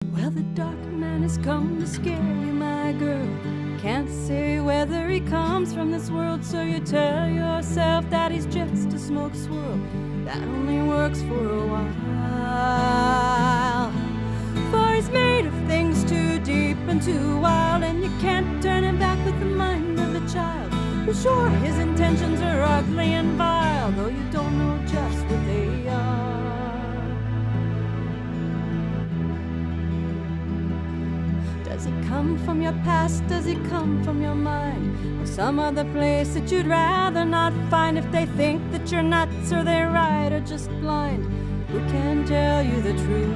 Well, the dark man has come to scare you, my girl. Can't say whether he comes from this world, so you tell yourself that he's just a smoke swirl that only works for a while. For he's made of things too deep and too wild, and you can't turn him back with the mind of a child. For sure, his intentions are ugly and vile, though you don't know just what they are. Does he come from your past? Does he come from your mind? Or some other place that you'd rather not find? If they think that you're nuts or they're right or just blind, who can tell you the truth?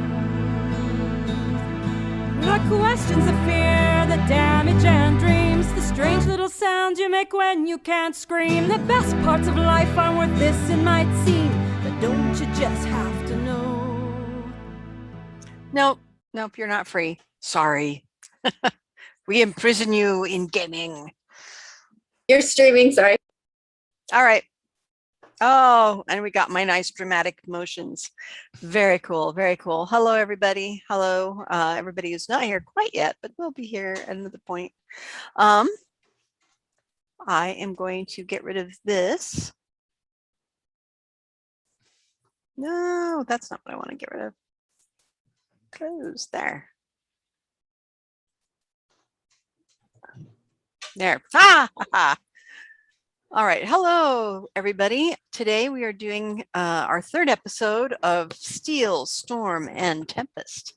The questions, the fear, the damage and dreams, the strange little sounds you make when you can't scream. The best parts of life aren't worth this, it might seem, but don't you just have to know? Nope, you're not free. Sorry. We imprison you in gaming. You're streaming, sorry. All right. Oh, and we got my nice dramatic motions. Very cool, very cool. Hello, everybody. Hello, everybody who's not here quite yet, but will be here at another point. I am going to get rid of this. No, that's not what I want to get rid of. Close there. There. Ah! All right. Hello, everybody. Today we are doing our third episode of Steel, Storm, and Tempest.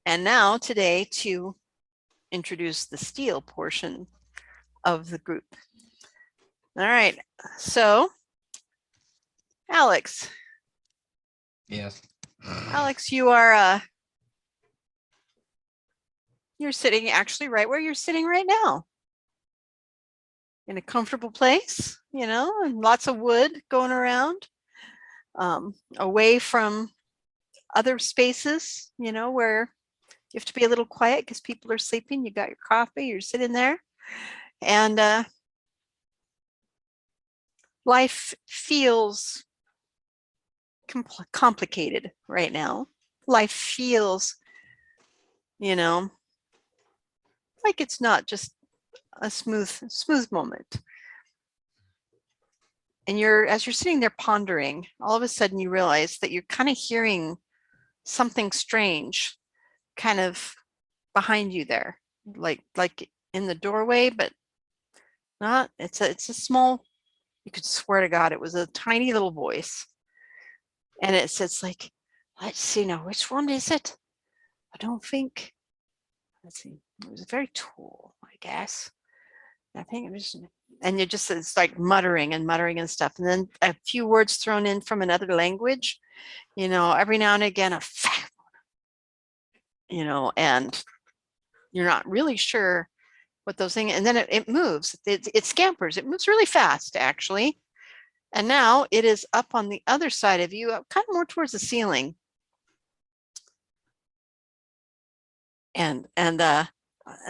And now today to introduce the Steel portion of the group. All right. So, Alex. Yes. Alex, you are you're sitting actually right where you're sitting right now. In a comfortable place, you know, and lots of wood going around, away from other spaces, you know, where you have to be a little quiet because people are sleeping. You got your coffee, you're sitting there, and life feels complicated right now. Life feels, you know, like it's not just a smooth moment. And as you're sitting there pondering, all of a sudden you realize that you're kind of hearing something strange kind of behind you there, like in the doorway, but not. It's a small, you could swear to God it was a tiny little voice. And it says like, let's see now, which one is it? I don't think, let's see, it was very tall, I guess. I think it was, and it's like muttering and stuff. And then a few words thrown in from another language, you know, every now and again, you know, and you're not really sure what those things, and then it moves, it scampers, it moves really fast actually. And now it is up on the other side of you, kind of more towards the ceiling. And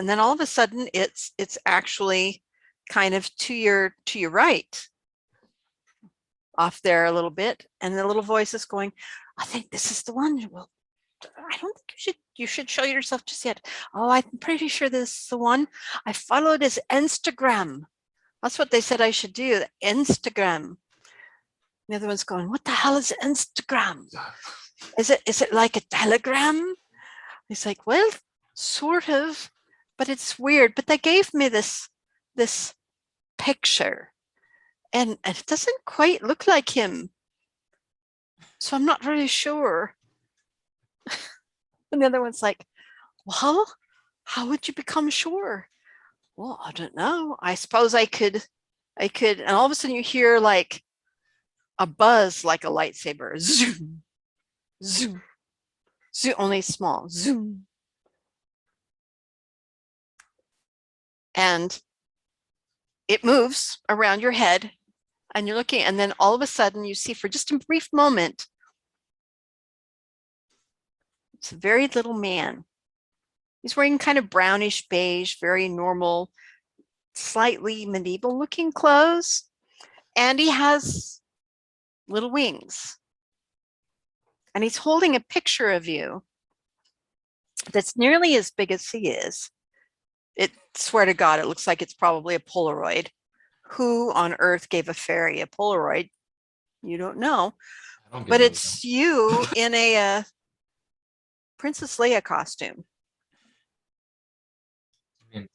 then all of a sudden it's actually kind of to your right, off there a little bit, and the little voice is going, I think this is the one. Well, I don't think you should show yourself just yet. Oh, I'm pretty sure this is the one. I followed his Instagram. That's what they said I should do, Instagram. The other one's going, what the hell is Instagram? Is it like a telegram? He's like, well, sort of, but it's weird. But they gave me this picture, and it doesn't quite look like him, so I'm not really sure. And the other one's like, well, how would you become sure? Well, I don't know. I suppose I could, and all of a sudden you hear like a buzz, like a lightsaber, zoom, zoom, zoom, only small, zoom. And it moves around your head, and you're looking, and then all of a sudden you see, for just a brief moment, it's a very little man. He's wearing kind of brownish beige, very normal, slightly medieval looking clothes, and he has little wings. And he's holding a picture of you. that's nearly as big as he is. It, swear to God, it looks like it's probably a Polaroid. Who on earth gave a fairy a Polaroid? You don't know. I don't But give a it's you in a Princess Leia costume. damn.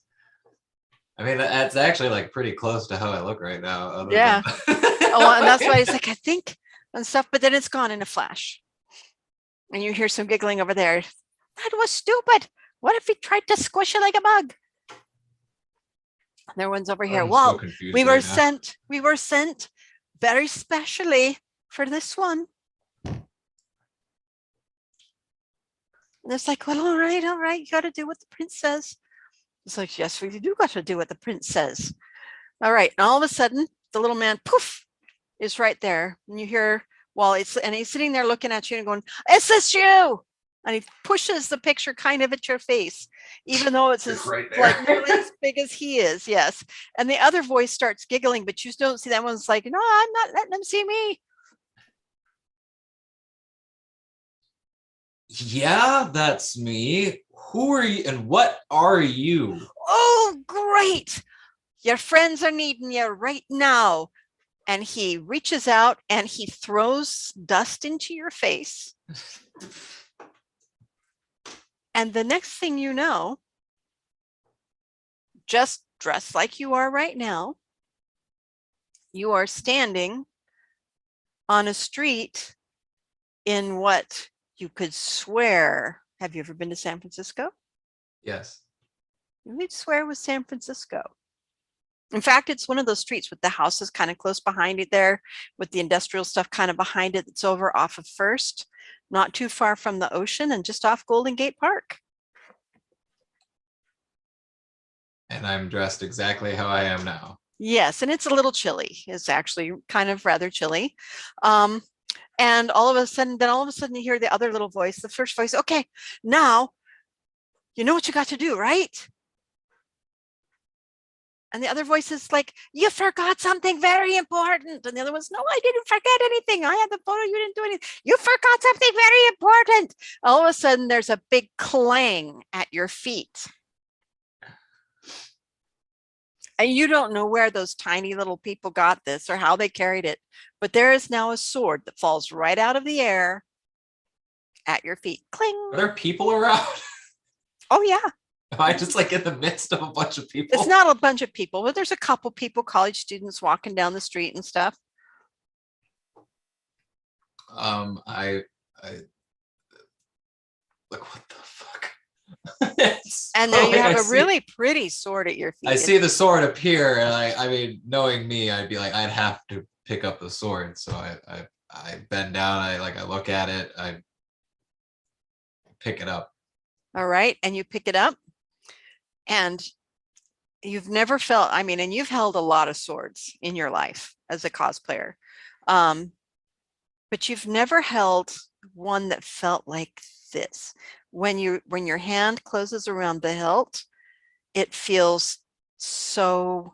I mean, that's actually like pretty close to how I look right now. Other Yeah. Than Oh, and that's why it's like, I think, and stuff, but then it's gone in a flash. And you hear some giggling over there. That was stupid. What if he tried to squish it like a bug? There one's over here. I'm so Well, confused we were right now. sent very specially for this one. And it's like, well, all right, you got to do what the prince says. It's like, yes, we do got to do what the prince says. All right. And all of a sudden, the little man, poof, is right there. And you hear, and he's sitting there looking at you and going, is this you? And he pushes the picture kind of at your face, even though it's Right there. like nearly as big as he is. Yes. And the other voice starts giggling, but you don't see that one's like, no, I'm not letting them see me. Yeah, that's me. Who are you and what are you? Oh, great. Your friends are needing you right now. And he reaches out and he throws dust into your face. And the next thing you know, just dressed like you are right now, you are standing on a street in what you could swear. Have you ever been to San Francisco? Yes. You would swear it was San Francisco. In fact, it's one of those streets with the houses kind of close behind it there, with the industrial stuff kind of behind it. It's over off of First, not too far from the ocean and just off Golden Gate Park. And I'm dressed exactly how I am now. Yes, and it's a little chilly. It's actually kind of rather chilly. And all of a sudden you hear the other little voice, the first voice, okay, now you know what you got to do, right? And the other voice is like, you forgot something very important. And the other one's, no, I didn't forget anything. I had the photo, you didn't do anything. You forgot something very important. All of a sudden there's a big clang at your feet. And you don't know where those tiny little people got this or how they carried it, but there is now a sword that falls right out of the air at your feet. Cling. Are there people around? Oh, yeah. Am I just like in the midst of a bunch of people? It's not a bunch of people, but there's a couple people, college students walking down the street and stuff. I like, what the fuck? And there you have a really pretty sword at your feet. I see the sword appear, and I mean, knowing me, I'd be like, I'd have to pick up the sword. So I bend down, I look at it, I pick it up. All right, and you pick it up, and you've never felt, I mean, and you've held a lot of swords in your life as a cosplayer, but you've never held one that felt like this. When your hand closes around the hilt, it feels so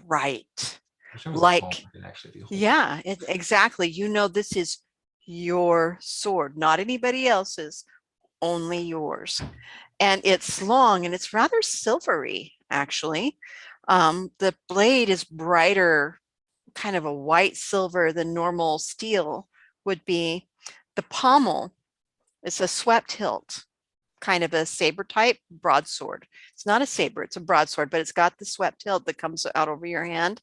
right. Like, yeah, exactly. You know, this is your sword, not anybody else's, only yours. And it's long and it's rather silvery, actually. The blade is brighter, kind of a white silver than normal steel would be. The pommel is a swept hilt, kind of a saber type broadsword. It's not a saber, it's a broadsword, but it's got the swept hilt that comes out over your hand.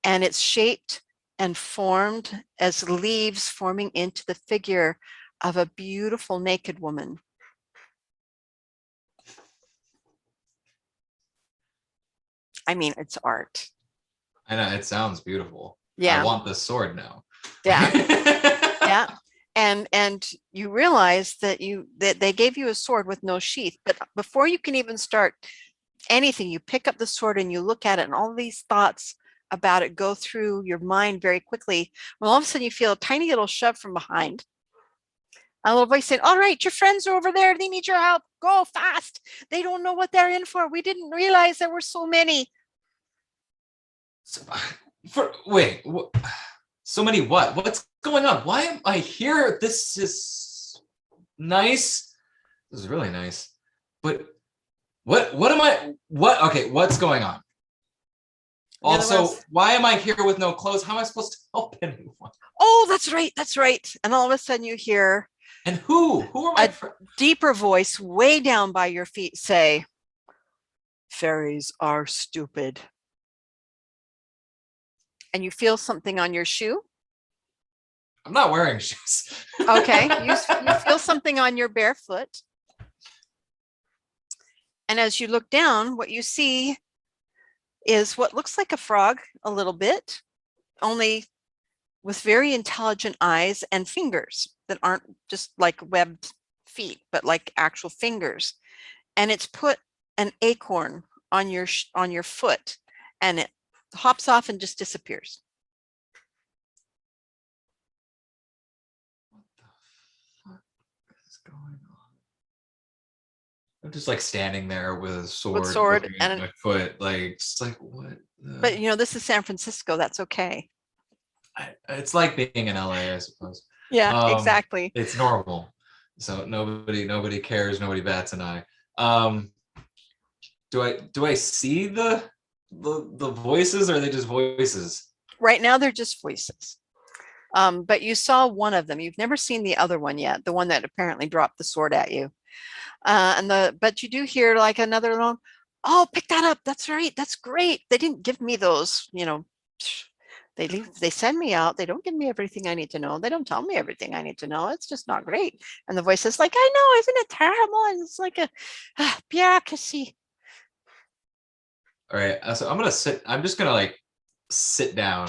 And it's shaped and formed as leaves forming into the figure of a beautiful naked woman. I mean, it's art. I know, it sounds beautiful. Yeah. I want this sword now. Yeah. Yeah. And you realize that they gave you a sword with no sheath, but before you can even start anything, you pick up the sword and you look at it, and all these thoughts about it go through your mind very quickly. Well, all of a sudden you feel a tiny little shove from behind. A little voice saying, all right, your friends are over there. They need your help. Go fast. They don't know what they're in for. We didn't realize there were so many. Wait, so many what? What's going on? Why am I here? This is nice. This is really nice. But what am I, okay, what's going on? Also, why am I here with no clothes? How am I supposed to help anyone? Oh, that's right. That's right. And all of a sudden you hear And who are my friends? Deeper voice way down by your feet say, fairies are stupid. And you feel something on your shoe. I'm not wearing shoes. Okay, you feel something on your bare foot. And as you look down, what you see is what looks like a frog a little bit, only with very intelligent eyes and fingers that aren't just like webbed feet, but like actual fingers. And it's put an acorn on your foot, and it hops off and just disappears. What the fuck is going on? I'm just like standing there with a sword, looking at my foot, like just like what? But you know, this is San Francisco. That's okay. It's like being in LA, I suppose. Yeah, exactly. It's normal. So nobody cares, nobody bats an eye. Do I see the voices, or are they just voices? Right now they're just voices. But you saw one of them. You've never seen the other one yet, the one that apparently dropped the sword at you. But you do hear like another one. Oh, pick that up. That's right. That's great. They didn't give me those, you know, they send me out. They don't give me everything I need to know. They don't tell me everything I need to know. It's just not great. And the voice is like, I know, isn't it terrible? And it's like a bureaucracy. All right. So I'm just gonna like sit down,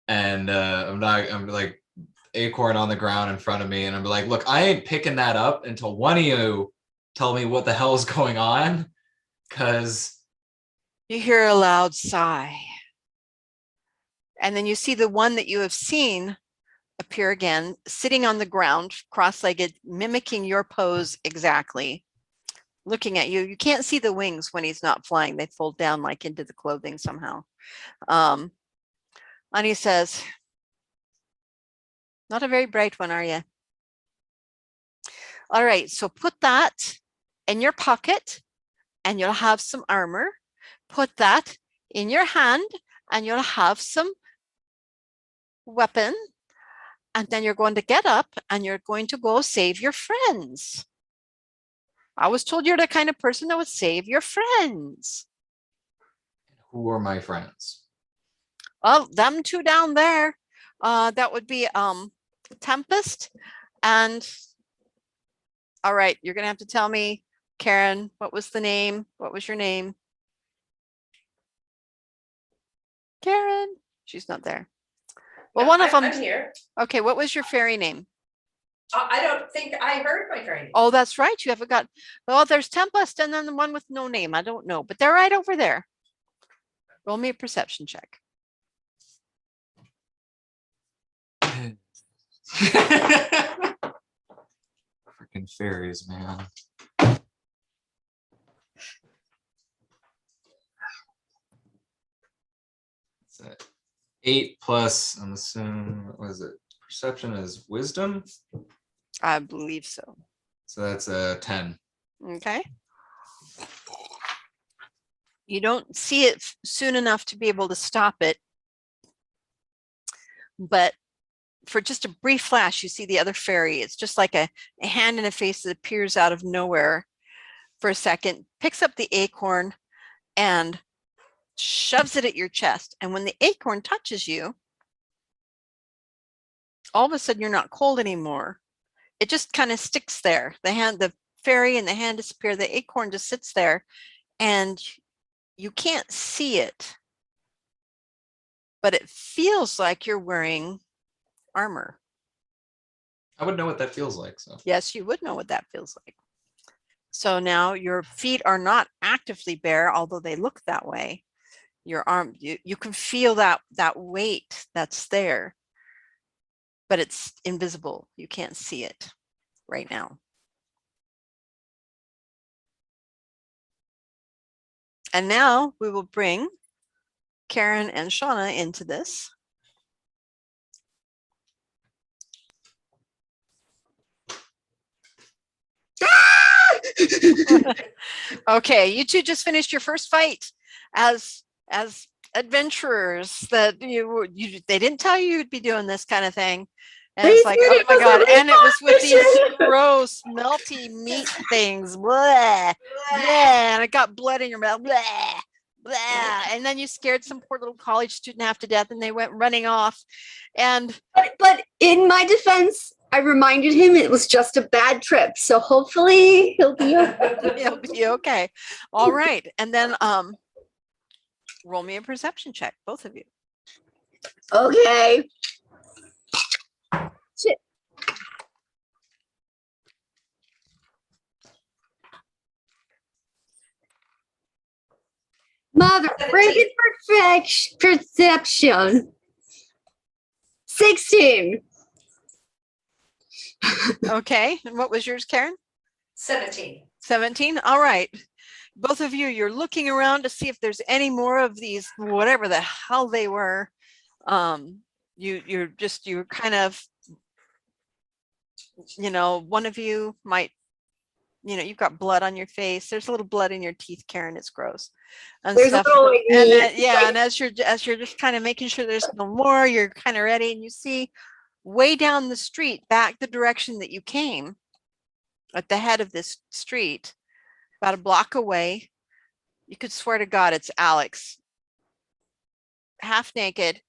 and I'm like acorn on the ground in front of me, and I'm like, look, I ain't picking that up until one of you tell me what the hell is going on. Cause you hear a loud sigh. And then you see the one that you have seen appear again, sitting on the ground, cross-legged, mimicking your pose exactly, looking at you. You can't see the wings when he's not flying. They fold down like into the clothing somehow. And he says, not a very bright one, are you? All right, so put that in your pocket and you'll have some armor. Put that in your hand and you'll have some weapon. And then you're going to get up and you're going to go save your friends. I was told you're the kind of person that would save your friends. Who are my friends? Well, them two down there. That would be Tempest and, all right, you're gonna have to tell me, Karen, what was the name? What was your name? Karen, she's not there. Well, one of them. I'm here. Okay, what was your fairy name? I don't think I heard my fairy name. Oh, that's right. You haven't got. Well, there's Tempest and then the one with no name. I don't know, but they're right over there. Roll me a perception check. Freaking fairies, man. What's that? 8 plus, I'm assuming, what is it? Perception is wisdom? I believe so. So that's a 10. Okay. You don't see it soon enough to be able to stop it. But for just a brief flash, you see the other fairy. It's just like a hand and a face that appears out of nowhere for a second, picks up the acorn and shoves it at your chest. And when the acorn touches you, all of a sudden you're not cold anymore. It just kind of sticks there. The fairy and the hand disappear. The acorn just sits there and you can't see it, but it feels like you're wearing armor. I would know what that feels like. So yes, you would know what that feels like. So now your feet are not actively bare, although they look that way. Your arm, you can feel that weight that's there, but it's invisible. You can't see it right now. And now we will bring Karen and Shauna into this. Okay, you two just finished your first fight as adventurers that they didn't tell you you'd be doing this kind of thing. And it's like, oh my God. And it was with these gross, melty meat things. Blah, blah, and it got blood in your mouth. Blah, blah. And then you scared some poor little college student half to death and they went running off. And but in my defense, I reminded him it was just a bad trip. So hopefully he'll be okay. he'll be okay. All right. And then roll me a perception check, both of you. Okay. Shit. Mother freaking perception. 16. Okay. And what was yours, Karen? 17. 17. All right. Both of you, you're looking around to see if there's any more of these, whatever the hell they were. You're kind of, one of you might, you've got blood on your face. There's a little blood in your teeth, Karen. It's gross. And There's stuff. a little, like, And meat, and as you're just kind of making sure there's no more, you're kind of ready, and you see way down the street, back the direction that you came, at the head of this street, about a block away, you could swear to God it's Alex, half naked,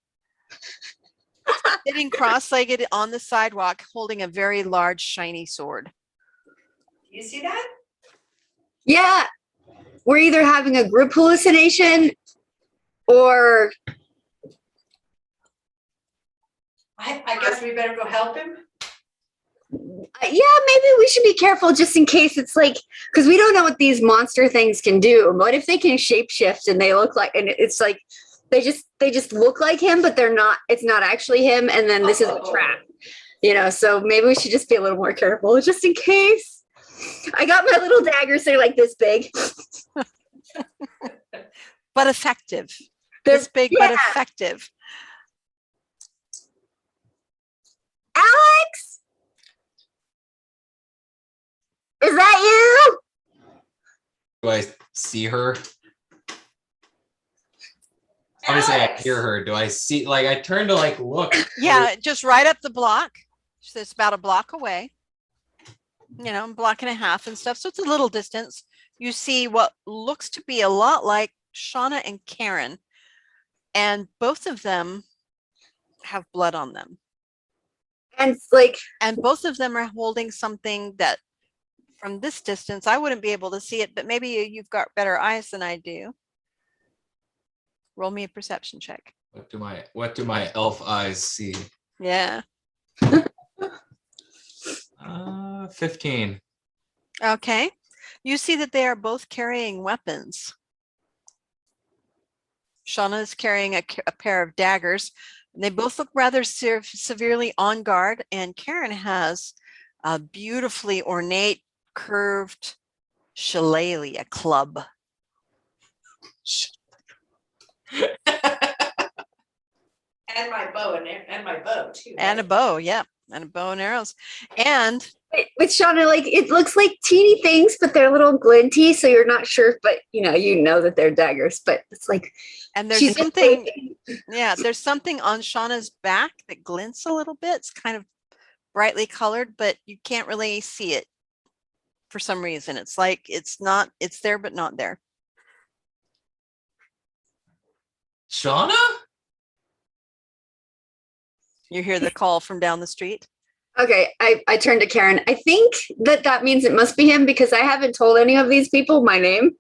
sitting cross-legged on the sidewalk, holding a very large shiny sword. Do you see that? yeah. We're either having a group hallucination or I guess we better go help him. yeah, maybe we should be careful just in case it's like, because we don't know what these monster things can do. What if they can shapeshift and they look like, and it's like they just look like him, but they're not. It's not actually him, and then this is a trap. So maybe we should just be a little more careful, just in case. I got my little daggers. They're like this big, but effective. They're, This big, but effective. Alex, is that you? Do I see her? Obviously, I Alex! hear her. Do I see? Like, I turn to like look. Yeah, just right up the block. So it's about a block away. A block and a half and stuff. So it's a little distance. You see what looks to be a lot like Shauna and Karen, and both of them have blood on them. And like, And both of them are holding something that from this distance, I wouldn't be able to see it, but maybe you've got better eyes than I do. Roll me a perception check. What do my elf eyes see? Yeah. 15. Okay. You see that they are both carrying weapons. Shauna is carrying a pair of daggers. And they both look rather severely on guard. And Karen has a beautifully ornate, curved shillelagh, a club. And my bow and my bow too. And a bow, yeah. And a bow and arrows. And with Shauna, like, it looks like teeny things, but they're a little glinty, so you're not sure, but you know that they're daggers, but it's like, and there's she's something, there's something on Shauna's back that glints a little bit. It's kind of brightly colored, but you can't really see it for some reason. It's like it's there, but not there. Shauna? You hear the call from down the street. okay, I turned to Karen. I think that means it must be him because I haven't told any of these people my name.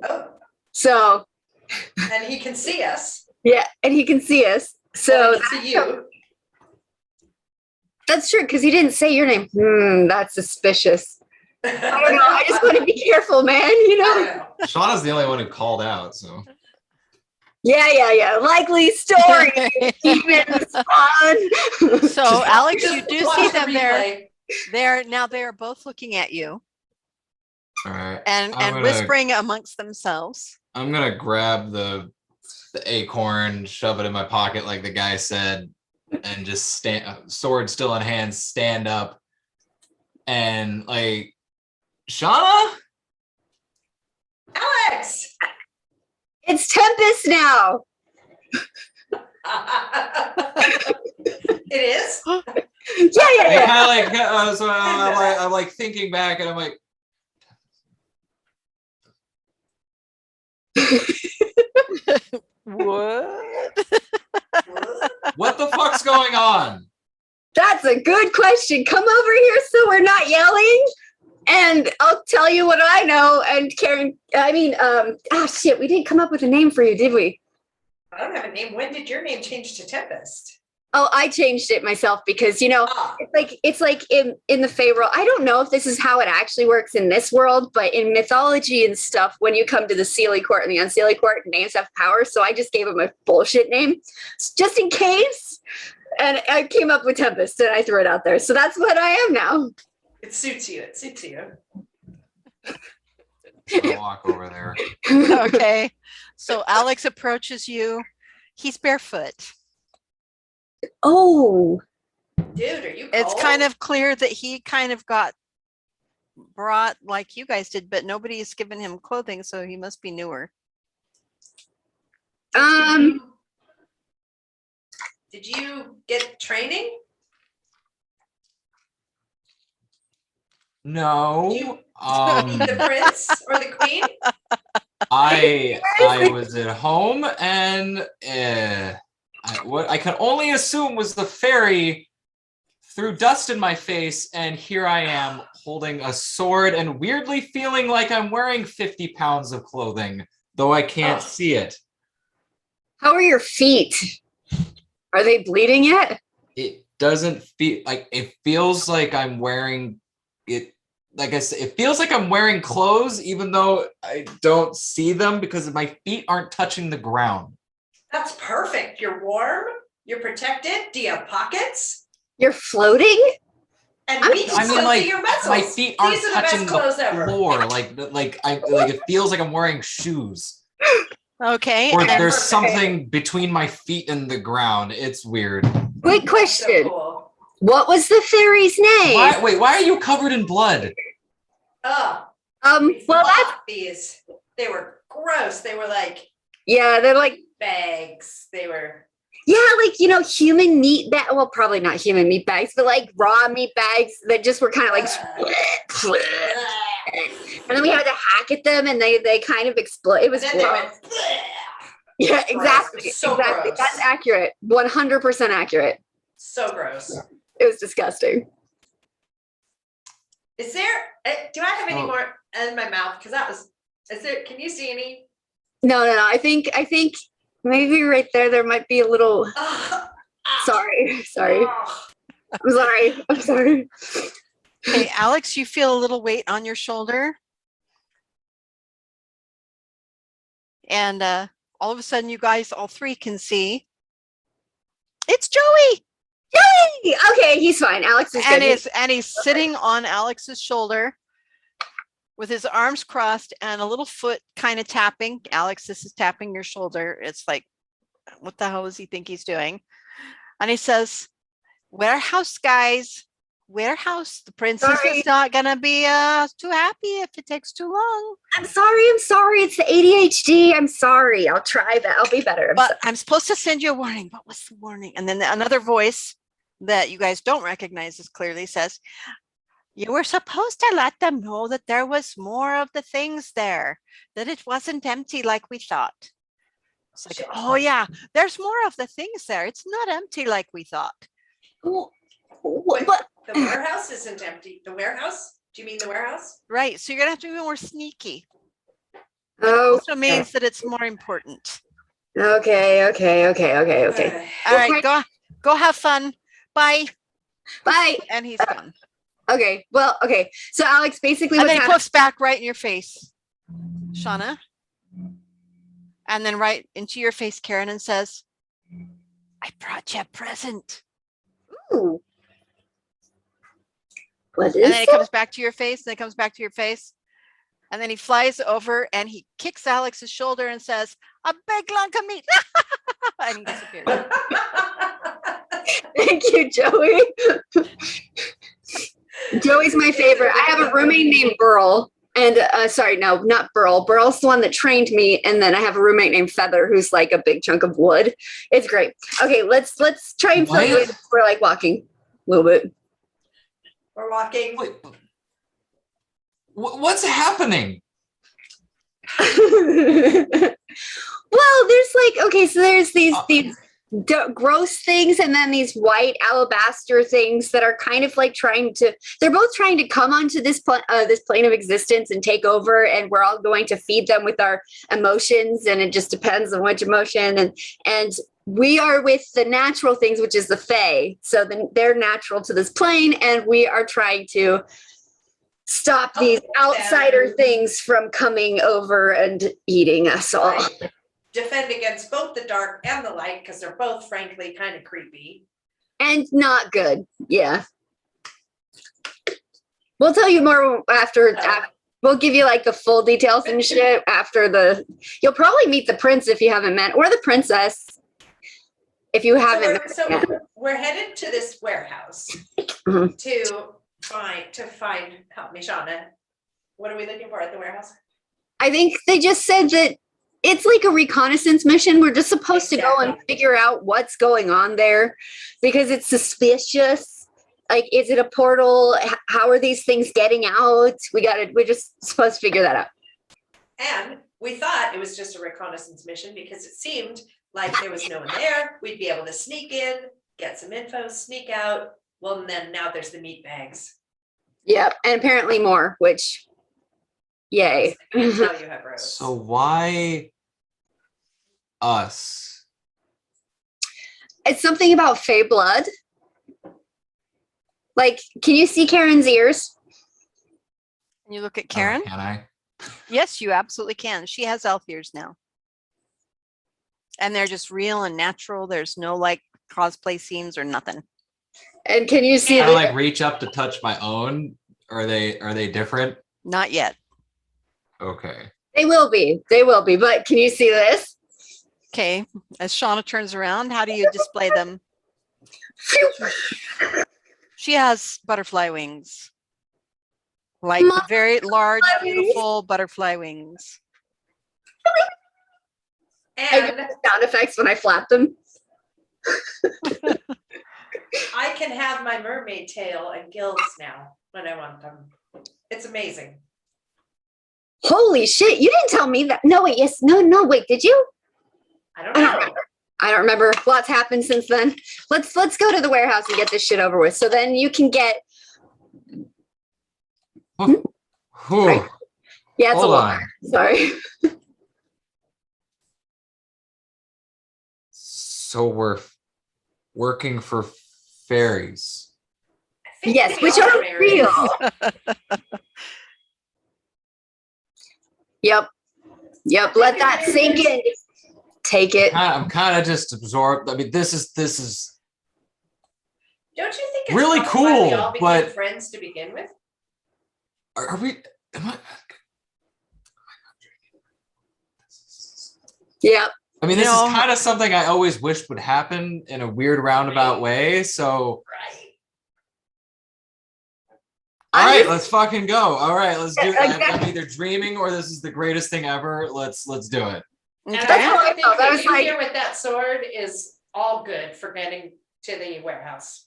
Oh, So and he can see us. yeah, and he can see us. So Or he can see you. that's true because he didn't say your name. That's suspicious. I don't know. I just want to be careful, man. I don't know. Shauna's the only one who called out, so. Yeah. Likely story. Demons spawn. So Alex, you Just do watch see the them there. replay. They are both looking at you All right. and I'm gonna- whispering amongst themselves. I'm gonna grab the acorn, shove it in my pocket like the guy said, and just stand, sword still in hand, stand up, and like, Shauna, It's Tempest now. It is? Yeah. I kind of like, so I'm like thinking back, and I'm like, What? what the fuck's going on? That's a good question. Come over here so we're not yelling, and I'll tell you what I know. And Karen, shit, we didn't come up with a name for you, did we? I don't have a name. When did your name change to Tempest? Oh, I changed it myself because, it's like in the Fae world. I don't know if this is how it actually works in this world, but in mythology and stuff, when you come to the Seelie Court and the Unseelie Court, names have power. So I just gave him a bullshit name just in case. And I came up with Tempest and I threw it out there. So that's what I am now. It suits you. It suits you. I'll walk over there. Okay. So Alex approaches you. He's barefoot. Oh, Dude, are you cold? It's kind of clear that he kind of got brought like you guys did, but nobody's given him clothing, so he must be newer. Did you get training? No. The prince or the queen? I was at home, and what I can only assume was the fairy threw dust in my face, and here I am holding a sword and weirdly feeling like I'm wearing 50 pounds of clothing, though I can't see it. how are your feet? Are they bleeding yet? It doesn't feel like, it feels like I'm wearing it. Like I said, it feels like I'm wearing clothes, even though I don't see them because my feet aren't touching the ground. That's perfect. You're warm. You're protected. Do you have pockets? You're floating? And we can still see your muscles. my feet aren't These are the touching best clothes the ever. floor. Like it feels like I'm wearing shoes, Okay. or and- there's something between my feet and the ground. It's weird. Quick So question. cool. What was the fairy's name? Why are you covered in blood? Oh, Well, that's, these. They were gross. They were like yeah, they're like, bags. They were. yeah, like, human meat bag. Well, probably not human meat bags, but like raw meat bags that just were kind of like, and then we had to hack at them and they kind of explode. It was And then they gross. went. Yeah, Gross. exactly. So exactly. gross. That's accurate. 100% accurate. So gross. It was disgusting. Is there? Do I have any Oh. more in my mouth? Because that was. Is there? Can you see any? No. I think maybe right there might be a little. Sorry. I'm sorry. Okay, Alex, you feel a little weight on your shoulder. And all of a sudden, you guys, all three can see. It's Joey! Yay! Okay, he's fine. Alex is good. And he's sitting on Alex's shoulder with his arms crossed and a little foot kind of tapping. Alex, this is tapping your shoulder. It's like, what the hell does he think he's doing? And he says, warehouse, guys. Warehouse. The princess Sorry. is not gonna be too happy if it takes too long. I'm sorry. It's the ADHD. I'm sorry. I'll try that. I'll be better. But I'm supposed to send you a warning. But what's the warning? And then another voice that you guys don't recognize as clearly says, you were supposed to let them know that there was more of the things there, that it wasn't empty like we thought. It's like, oh yeah, there's more of the things there. It's not empty like we thought. But The warehouse isn't empty. The warehouse? Do you mean the warehouse? Right. So you're gonna have to be more sneaky. oh, Also means that it's more important. okay. All right, go have fun. Bye. Bye. And he's gone. Okay. Well, okay. So Alex basically And was then he puffs back right in your face, Shauna. And then right into your face, Karen, and says, I brought you a present. Ooh. What is And then it it? comes back to your face, and it comes back to your face. And then he flies over and he kicks Alex's shoulder and says, a big lunk of meat. And he disappears. Thank you, Joey. Joey's my favorite. I have a roommate named Burl, And sorry, no, not Burl. Burl's the one that trained me, and then I have a roommate named Feather, who's like a big chunk of wood. It's great. Okay, let's try and fill you in. We're like walking a little bit. We're walking. Wait, what's happening? Well, there's like, okay, so there's these gross things, and then these white alabaster things that are kind of like they're both trying to come onto this plane of existence and take over, and we're all going to feed them with our emotions, and it just depends on which emotion, and we are with the natural things, which is the Fae. So then they're natural to this plane, and we are trying to stop these outsider things from coming over and eating us all. Right. Defend against both the dark and the light, because they're both frankly kind of creepy. And not good. Yeah. We'll tell you more after we'll give you like the full details and shit after you'll probably meet the prince if you haven't met, or the princess if you haven't. So we're headed to this warehouse Mhm. to find, help me, Shauna. What are we looking for at the warehouse? I think they just said that it's like a reconnaissance mission. We're just supposed to go and figure out what's going on there because it's suspicious. Like, is it a portal? How are these things getting out? We're just supposed to figure that out. And we thought it was just a reconnaissance mission because it seemed like there was no one there. We'd be able to sneak in, get some info, sneak out. Well, and then now there's the meat bags. Yep. And apparently more, which, yay. I can tell you have rows. So why us? It's something about Fae blood. Like, can you see Karen's ears? Can you look at Karen? Can I? Yes, you absolutely can. She has elf ears now. And they're just real and natural. There's no like cosplay scenes or nothing. And can you see Can I like reach up to touch my own? Are they different? Not yet. Okay. They will be, but can you see this? Okay. As Shauna turns around, how do you display them? She has butterfly wings. Like very large, beautiful butterfly wings. I And get sound effects when I flap them. I can have my mermaid tail and gills now when I want them. It's amazing. Holy shit, you didn't tell me that. No, wait, yes, no, wait, did you? I don't know. I don't remember. Lots happened since then. Let's go to the warehouse and get this shit over with. So then you can get. Whew. Yeah, it's Hold a lot. on. Sorry. So we're working for fairies. I think Yes, we which are married. real. Yep. Let that sink in. Take it. I'm kind of just absorbed. I mean, this is Don't you think it's really probably why we cool, all became but- friends to begin with? Are we? Am I? Yep. I mean, this No. is kind of something I always wished would happen in a weird roundabout way. So, Right. all right, just- let's fucking go. All right, let's do it. Okay. I'm either dreaming or this is the greatest thing ever. Let's do it. And Okay. That's I how I think felt. I that was you like- here with that sword is all good for getting to the warehouse.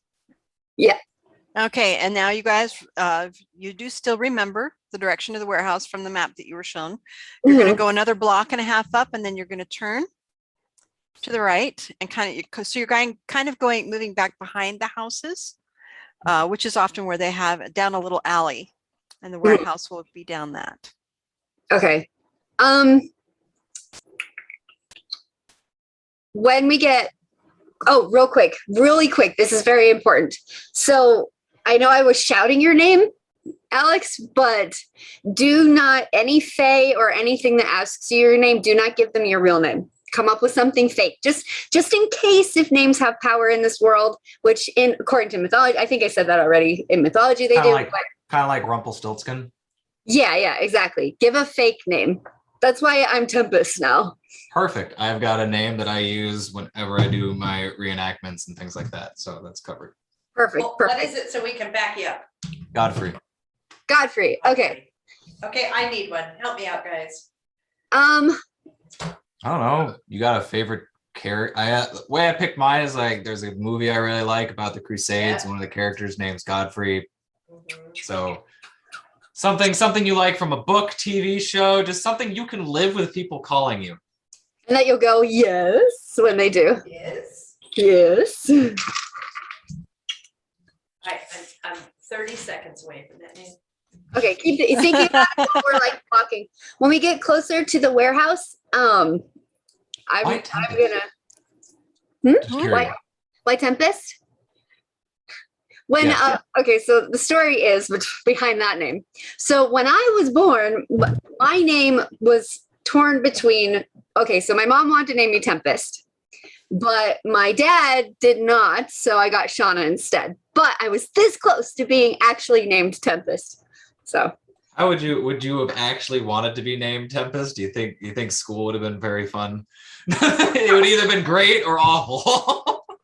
Okay, and now you guys, you do still remember the direction of the warehouse from the map that you were shown. You're going to go another block and a half up, and then you're going to turn to the right and so you're moving back behind the houses, which is often where they have down a little alley, and the warehouse will be down that. Okay. When we get, really quick, this is very important. So I know I was shouting your name, Alex, but do not, any Fae or anything that asks you your name, do not give them your real name. Come up with something fake, just in case, if names have power in this world, which according to mythology, I think I said that already, in mythology they do. Kind of like Rumpelstiltskin. Yeah, exactly. Give a fake name. That's why I'm Tempest now. Perfect. I've got a name that I use whenever I do my reenactments and things like that. So that's covered. Perfect. Well, what is it so we can back you up? Godfrey. Godfrey. Okay. Okay, I need one. Help me out, guys. I don't know. You got a favorite character? The way I picked mine is like there's a movie I really like about the Crusades. Yeah. One of the characters name's Godfrey. Mhm. So something you like from a book, TV show, just something you can live with people calling you. And that you'll go, yes, when they do. Yes. Yes. I'm 30 seconds away from that name. Okay, keep thinking about it while we're like walking. When we get closer to the warehouse, I'm Tempest? gonna Just curious. why Tempest? When Yeah. okay, so the story is behind that name. So when I was born, my name was torn between. Okay, so my mom wanted to name me Tempest, but my dad did not, so I got Shauna instead. But I was this close to being actually named Tempest. So How would you have actually wanted to be named Tempest? Do you think school would have been very fun? It would either been great or awful.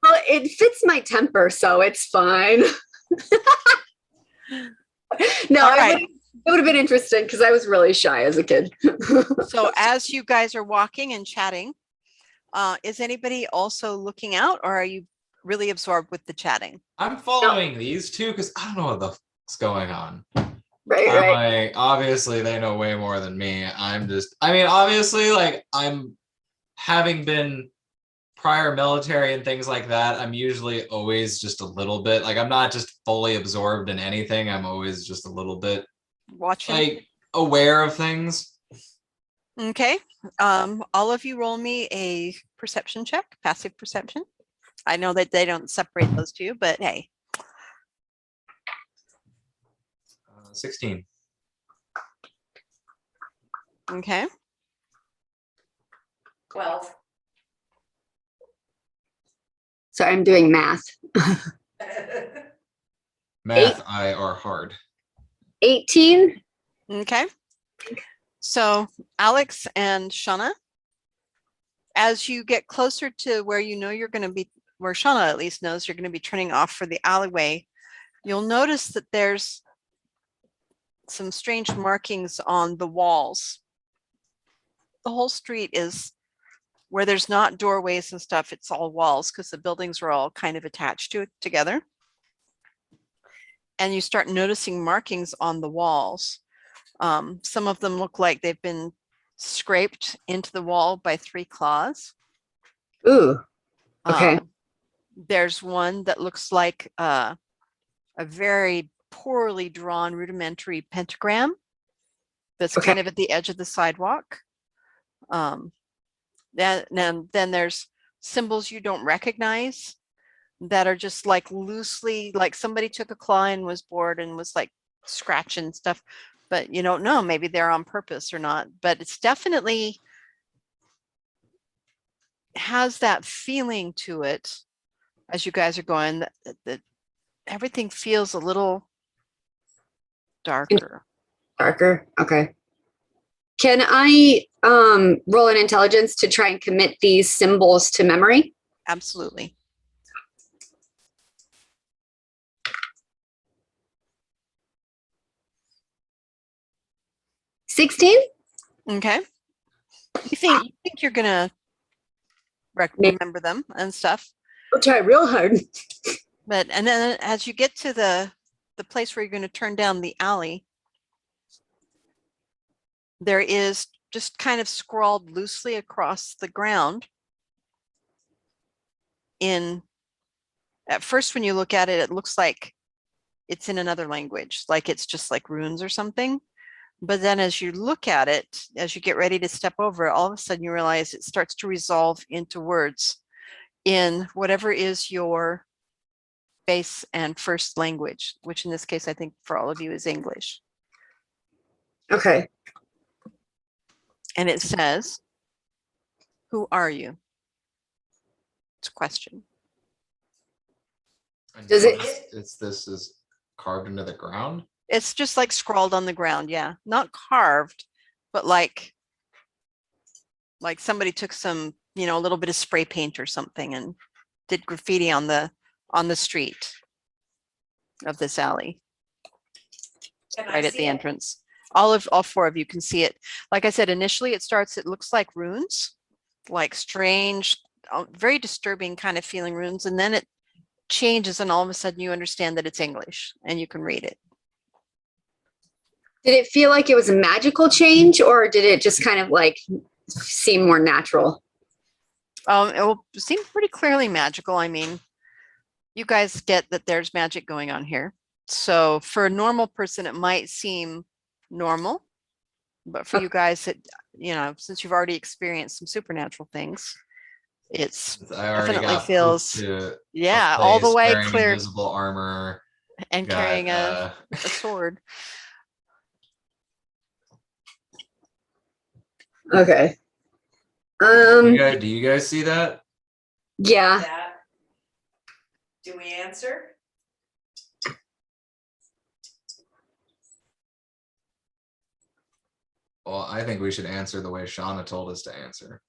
well, it fits my temper, so it's fine. No, All right. it would have been interesting because I was really shy as a kid. So as you guys are walking and chatting, is anybody also looking out, or are you really absorbed with the chatting? I'm following these two because I don't know what the fuck's going on. right. I'm like, obviously they know way more than me. Obviously, like I'm having been prior military and things like that, I'm usually always just a little bit, like I'm not just fully absorbed in anything. I'm always just a little bit Watching. like aware of things. Okay. All of you roll me a perception check, passive perception. I know that they don't separate those two, but hey. 16. Okay. 12. So I'm doing math. Math I are hard. 18. Okay. So Alex and Shauna, as you get closer to where you know you're going to be, where Shauna at least knows you're going to be turning off for the alleyway, you'll notice that there's some strange markings on the walls. The whole street is where there's not doorways and stuff, it's all walls because the buildings are all kind of attached to it together. And you start noticing markings on the walls. Some of them look like they've been scraped into the wall by 3 claws. Ooh. Okay. There's one that looks like a very poorly drawn rudimentary pentagram that's Okay. kind of at the edge of the sidewalk. Then there's symbols you don't recognize that are just like loosely, like somebody took a claw and was bored and was like scratching stuff, but you don't know, maybe they're on purpose or not, but it's definitely has that feeling to it as you guys are going that everything feels a little darker. Darker. Okay. Can I roll an intelligence to try and commit these symbols to memory? Absolutely. $16? Okay. You think you're gonna remember them and stuff, I'll try real hard. but and then as you get to the place where you're going to turn down the alley, there is just kind of scrawled loosely across the ground at first when you look at it, it looks like it's in another language, like it's just like runes or something. But then as you look at it, as you get ready to step over, all of a sudden you realize it starts to resolve into words in whatever is your base and first language, which in this case, I think for all of you is English. Okay. And it says, "Who are you?" It's a question. Does it- This is carved into the ground. It's just like scrawled on the ground. Yeah. Not carved, but like somebody took some, a little bit of spray paint or something and did graffiti on the street of this alley Can I right at see the it? entrance. All four of you can see it. Like I said, initially it looks like runes, like strange, very disturbing kind of feeling runes. And then it changes and all of a sudden you understand that it's English and you can read it. Did it feel like it was a magical change, or did it just kind of like seem more natural? It will seem pretty clearly magical. I mean, you guys get that there's magic going on here. So for a normal person, it might seem normal, but for you guys, since you've already experienced some supernatural things, it's I already definitely got feels, to yeah, all the way wearing clear invisible armor and got, carrying a sword. Okay. do you guys see that? Yeah. That. Do we answer? Well, I think we should answer the way Shauna told us to answer.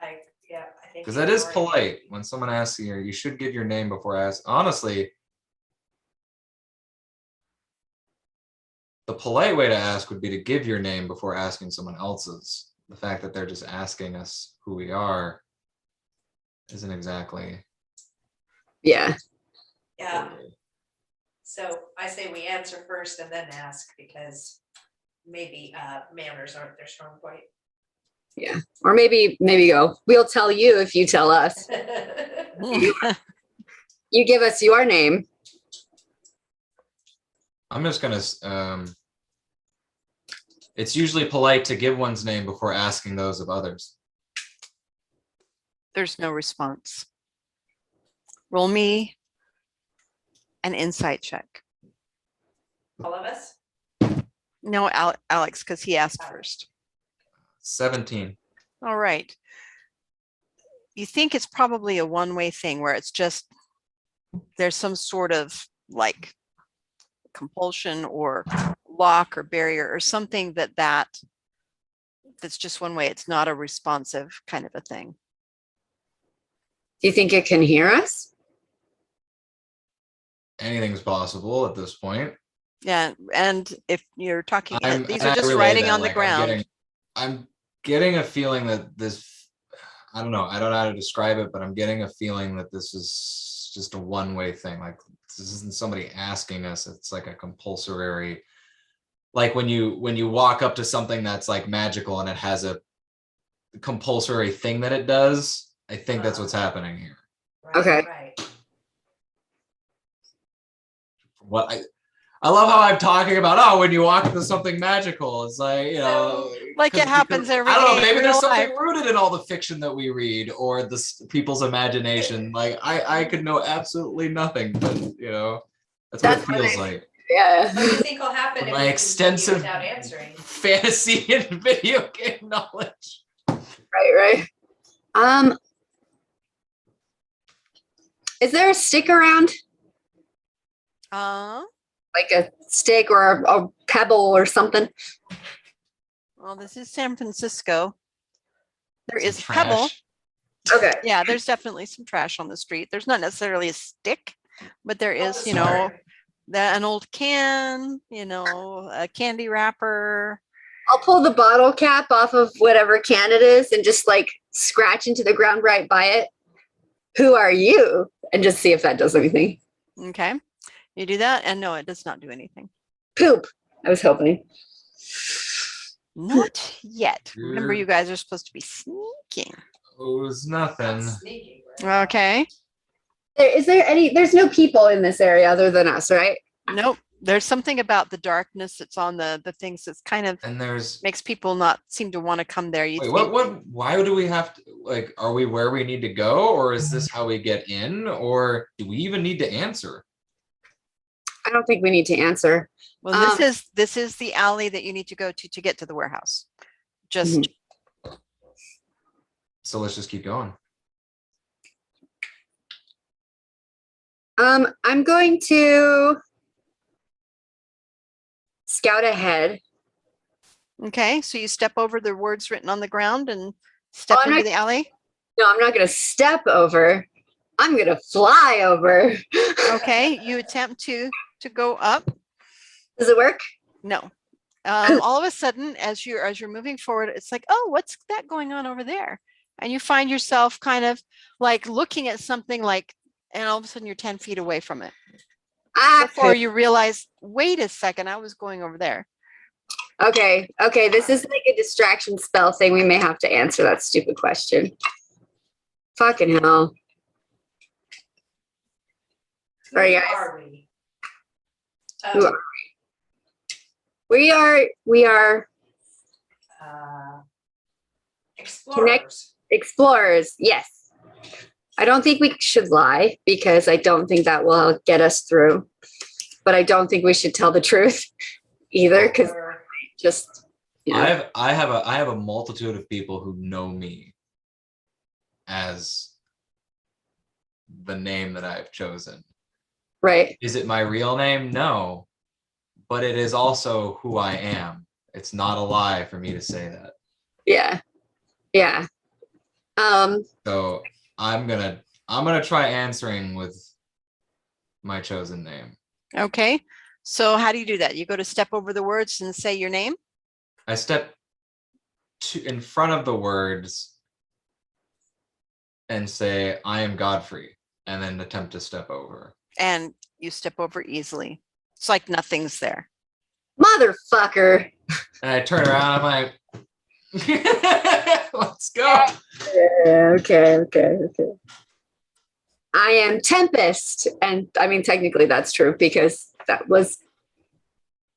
I think. Because that is polite. When someone asks you should give your name before asking. Honestly, the polite way to ask would be to give your name before asking someone else's. The fact that they're just asking us who we are isn't exactly. Yeah. Yeah. So I say we answer first and then ask, because maybe manners aren't their strong point. Yeah. Or maybe go, we'll tell you if you tell us. You give us your name. I'm just gonna. It's usually polite to give one's name before asking those of others. There's no response. Roll me an insight check. All of us? No, Alex, because he asked first. 17. All right. You think it's probably a one-way thing where it's just there's some sort of like compulsion or lock or barrier or something that's just one way. It's not a responsive kind of a thing. Do you think it can hear us? Anything's possible at this point. Yeah, and if you're talking, these and are I just relay writing that, on the like, ground. I'm getting a feeling that this, I don't know how to describe it, but I'm getting a feeling that this is just a one-way thing. Like, this isn't somebody asking us. It's like a compulsory, like when you walk up to something that's like magical and it has a compulsory thing that it does. I think that's what's happening here. Right, Okay. Right. What I love how I'm talking about, when you walk into something magical, it's like, Like it happens every I don't know, day in maybe real there's something life. rooted in all the fiction that we read or people's imagination. Like I could know absolutely nothing, but that's what it feels like. Yeah. What do you think will happen if My we extensive continue without answering? fantasy and video game knowledge. Right. Is there a stick around? Like a stick or a pebble or something? Well, this is San Francisco. There Some is a pebble. trash. Okay. Yeah, there's definitely some trash on the street. There's not necessarily a stick, but there is, Sorry. an old can, a candy wrapper. I'll pull the bottle cap off of whatever can it is and just like scratch into the ground right by it. Who are you? And just see if that does anything. Okay. You do that, and no, it does not do anything. Poop. I was hoping. Not yet. Remember, you guys are supposed to be sneaking. It was nothing. Not sneaking, right? Okay. There's no people in this area other than us, right? Nope. There's something about the darkness that's on the things that's kind of And there's makes people not seem to want to come there. wait, what why do we have to, like, are we where we need to go, or is this how we get in, or do we even need to answer? I don't think we need to answer. Well, this is the alley that you need to go to get to the warehouse. Just So let's just keep going. I'm going to scout ahead. okay. So you step over the words written on the ground and step into the alley. No, I'm not going to step over. I'm going to fly over. Okay. You attempt to go up. Does it work? No. all of a sudden, as you're moving forward, it's like, oh, what's that going on over there? And you find yourself kind of like looking at something like, and all of a sudden you're 10 feet away from it before you realize, wait a second, I was going over there. Okay. This is like a distraction spell thing. We may have to answer that stupid question. Fucking hell. Who Sorry, guys. are we? Who are we are Explorers. explorers. Yes. I don't think we should lie because I don't think that will get us through. But I don't think we should tell the truth either because Or- just I have a multitude of people who know me as the name that I've chosen. right. Is it my real name? No. But it is also who I am. It's not a lie for me to say that. Yeah. So I'm gonna try answering with my chosen name. Okay. So how do you do that? You go to step over the words and say your name? I step in front of the words and say, I am Godfrey, and then attempt to step over. And you step over easily. It's like nothing's there. Motherfucker. And I turn around, I'm like, let's go. Okay. I am Tempest. And I mean, technically that's true because that was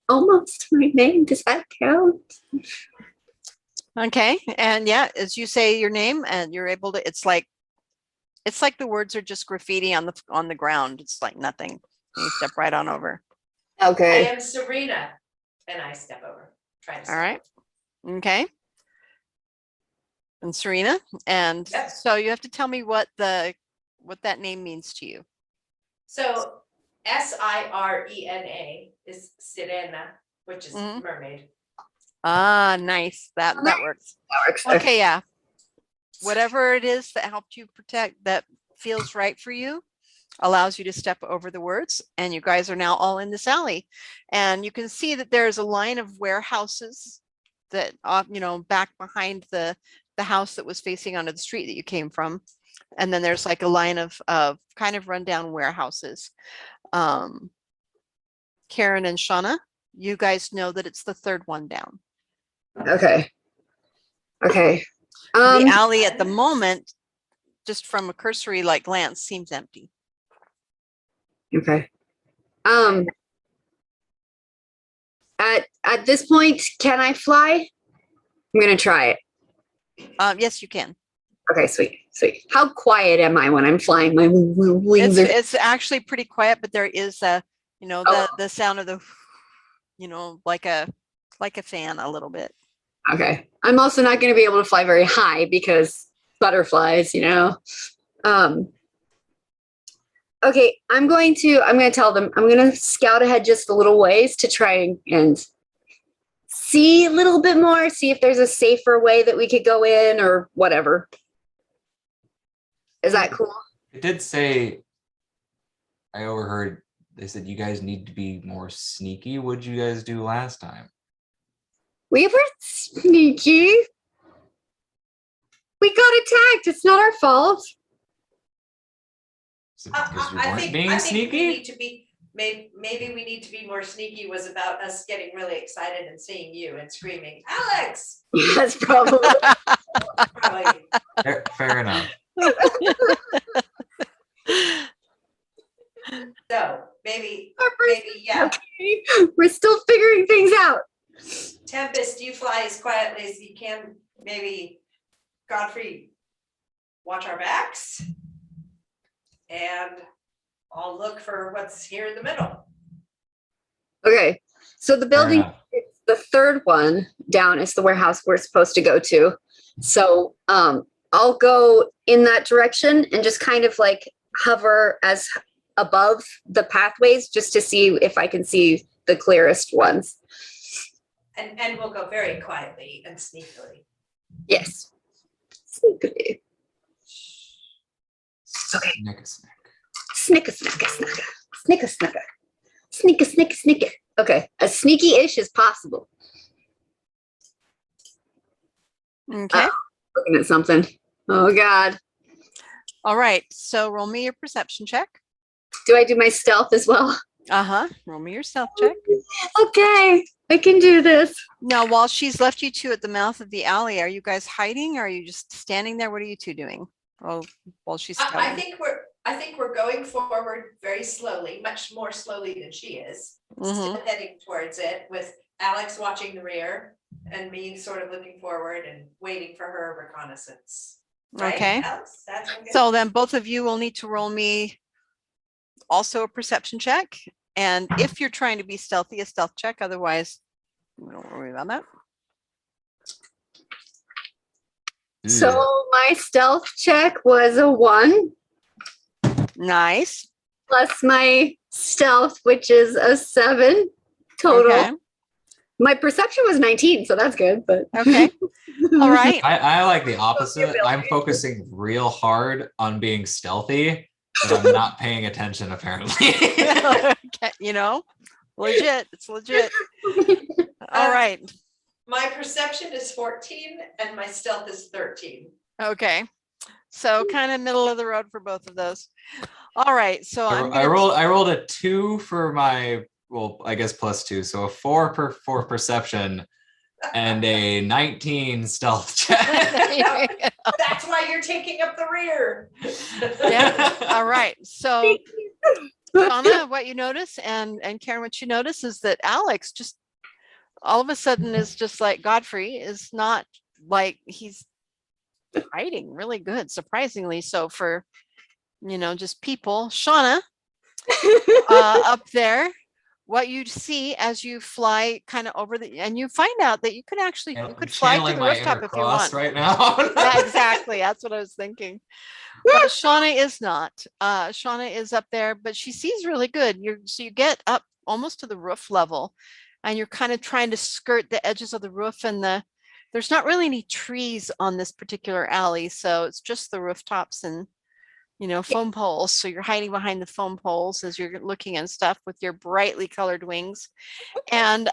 almost my name. Does that count? Okay. And yeah, as you say your name and you're able to, it's like the words are just graffiti on the ground. It's like nothing. And you step right on over. I Okay. am Serena, and I step over. Try to step All right. Okay. And Serena. And Yep. so you have to tell me what that name means to you. So Sirena is Sirena, which is Mhm. mermaid. Ah, nice. That works. That works. Okay, yeah. Whatever it is that helped you protect, that feels right for you, allows you to step over the words. And you guys are now all in this alley. And you can see that there's a line of warehouses that, back behind the house that was facing onto the street that you came from. And then there's like a line of kind of rundown warehouses. Karen and Shauna, you guys know that it's the third one down. Okay. The alley at the moment, just from a cursory like glance, seems empty. Okay. At this point, can I fly? I'm gonna try it. Yes, you can. Okay, sweet. How quiet am I when I'm flying? My wings are It's actually pretty quiet, but there is the sound of the, like a fan a little bit. okay. I'm also not gonna be able to fly very high because butterflies, Okay, I'm gonna tell them I'm gonna scout ahead just a little ways to try and see a little bit more, see if there's a safer way that we could go in or whatever. Is that cool? It did say, I overheard, they said you guys need to be more sneaky. What'd you guys do last time? We were sneaky. We got attacked. It's not our fault. Is it because you I weren't think being we sneaky? need to be maybe we need to be more sneaky was about us getting really excited and seeing you and screaming, Alex! That's probably. Probably. Fair enough. So maybe yeah. Okay. We're still figuring things out. Tempest, you fly as quietly as you can. Maybe Godfrey, watch our backs. And I'll look for what's here in the middle. Okay. So the building, enough. the third one down is the warehouse we're supposed to go to. So I'll go in that direction and just kind of like hover as above the pathways just to see if I can see the clearest ones. And we'll go very quietly and sneakily. Yes. Sneakily. Okay. Snick a snack. Snicka, snacka, snacka. Snicka, snacka. Sneaka, snick, snick. Okay. As sneaky-ish as possible. Okay. Looking at something. Oh God. All right. So roll me your perception check. Do I do my stealth as well? Uh-huh. Roll me your stealth check. Okay, I can do this. Now, while she's left you two at the mouth of the alley, are you guys hiding? Or are you just standing there? What are you two doing? Oh, while she's I scouting. think we're going forward very slowly, much more slowly than she is. Mhm. Still heading towards it with Alex watching the rear and me sort of looking forward and waiting for her reconnaissance. Right, Okay. Alex? That's okay? So then both of you will need to roll me also a perception check. And if you're trying to be stealthy, a stealth check. Otherwise, we don't worry about that. So my stealth check was a 1 Nice. plus my stealth, which is a 7 total. Okay. My perception was 19, so that's good. But Okay. All right. I like the opposite. I'm focusing real hard on being stealthy, but I'm not paying attention apparently. Okay, you know, legit. It's legit. All right. My perception is 14 and my stealth is 13. Okay. So kind of middle of the road for both of those. All right. So I rolled a 2 for my, well, I guess +2, so a 4 for perception and a 19 stealth check. That's why you're taking up the rear. Yeah. All right. So Donna, what you notice, and Karen, what you notice is that Alex just all of a sudden is just like Godfrey is not like he's hiding really good, surprisingly so for, you know, just people. Shauna, up there, what you see as you fly kind of over the, and you find out that you could actually, you could fly to Channeling the my rooftop inner if you Cross want. right now. Yeah, exactly. That's what I was thinking. But Shauna is not. Shauna is up there, but she sees really good. So you get up almost to the roof level, and you're kind of trying to skirt the edges of the roof, and there's not really any trees on this particular alley, so it's just the rooftops and, you know, foam poles. So you're hiding behind the foam poles as you're looking and stuff with your brightly colored wings. And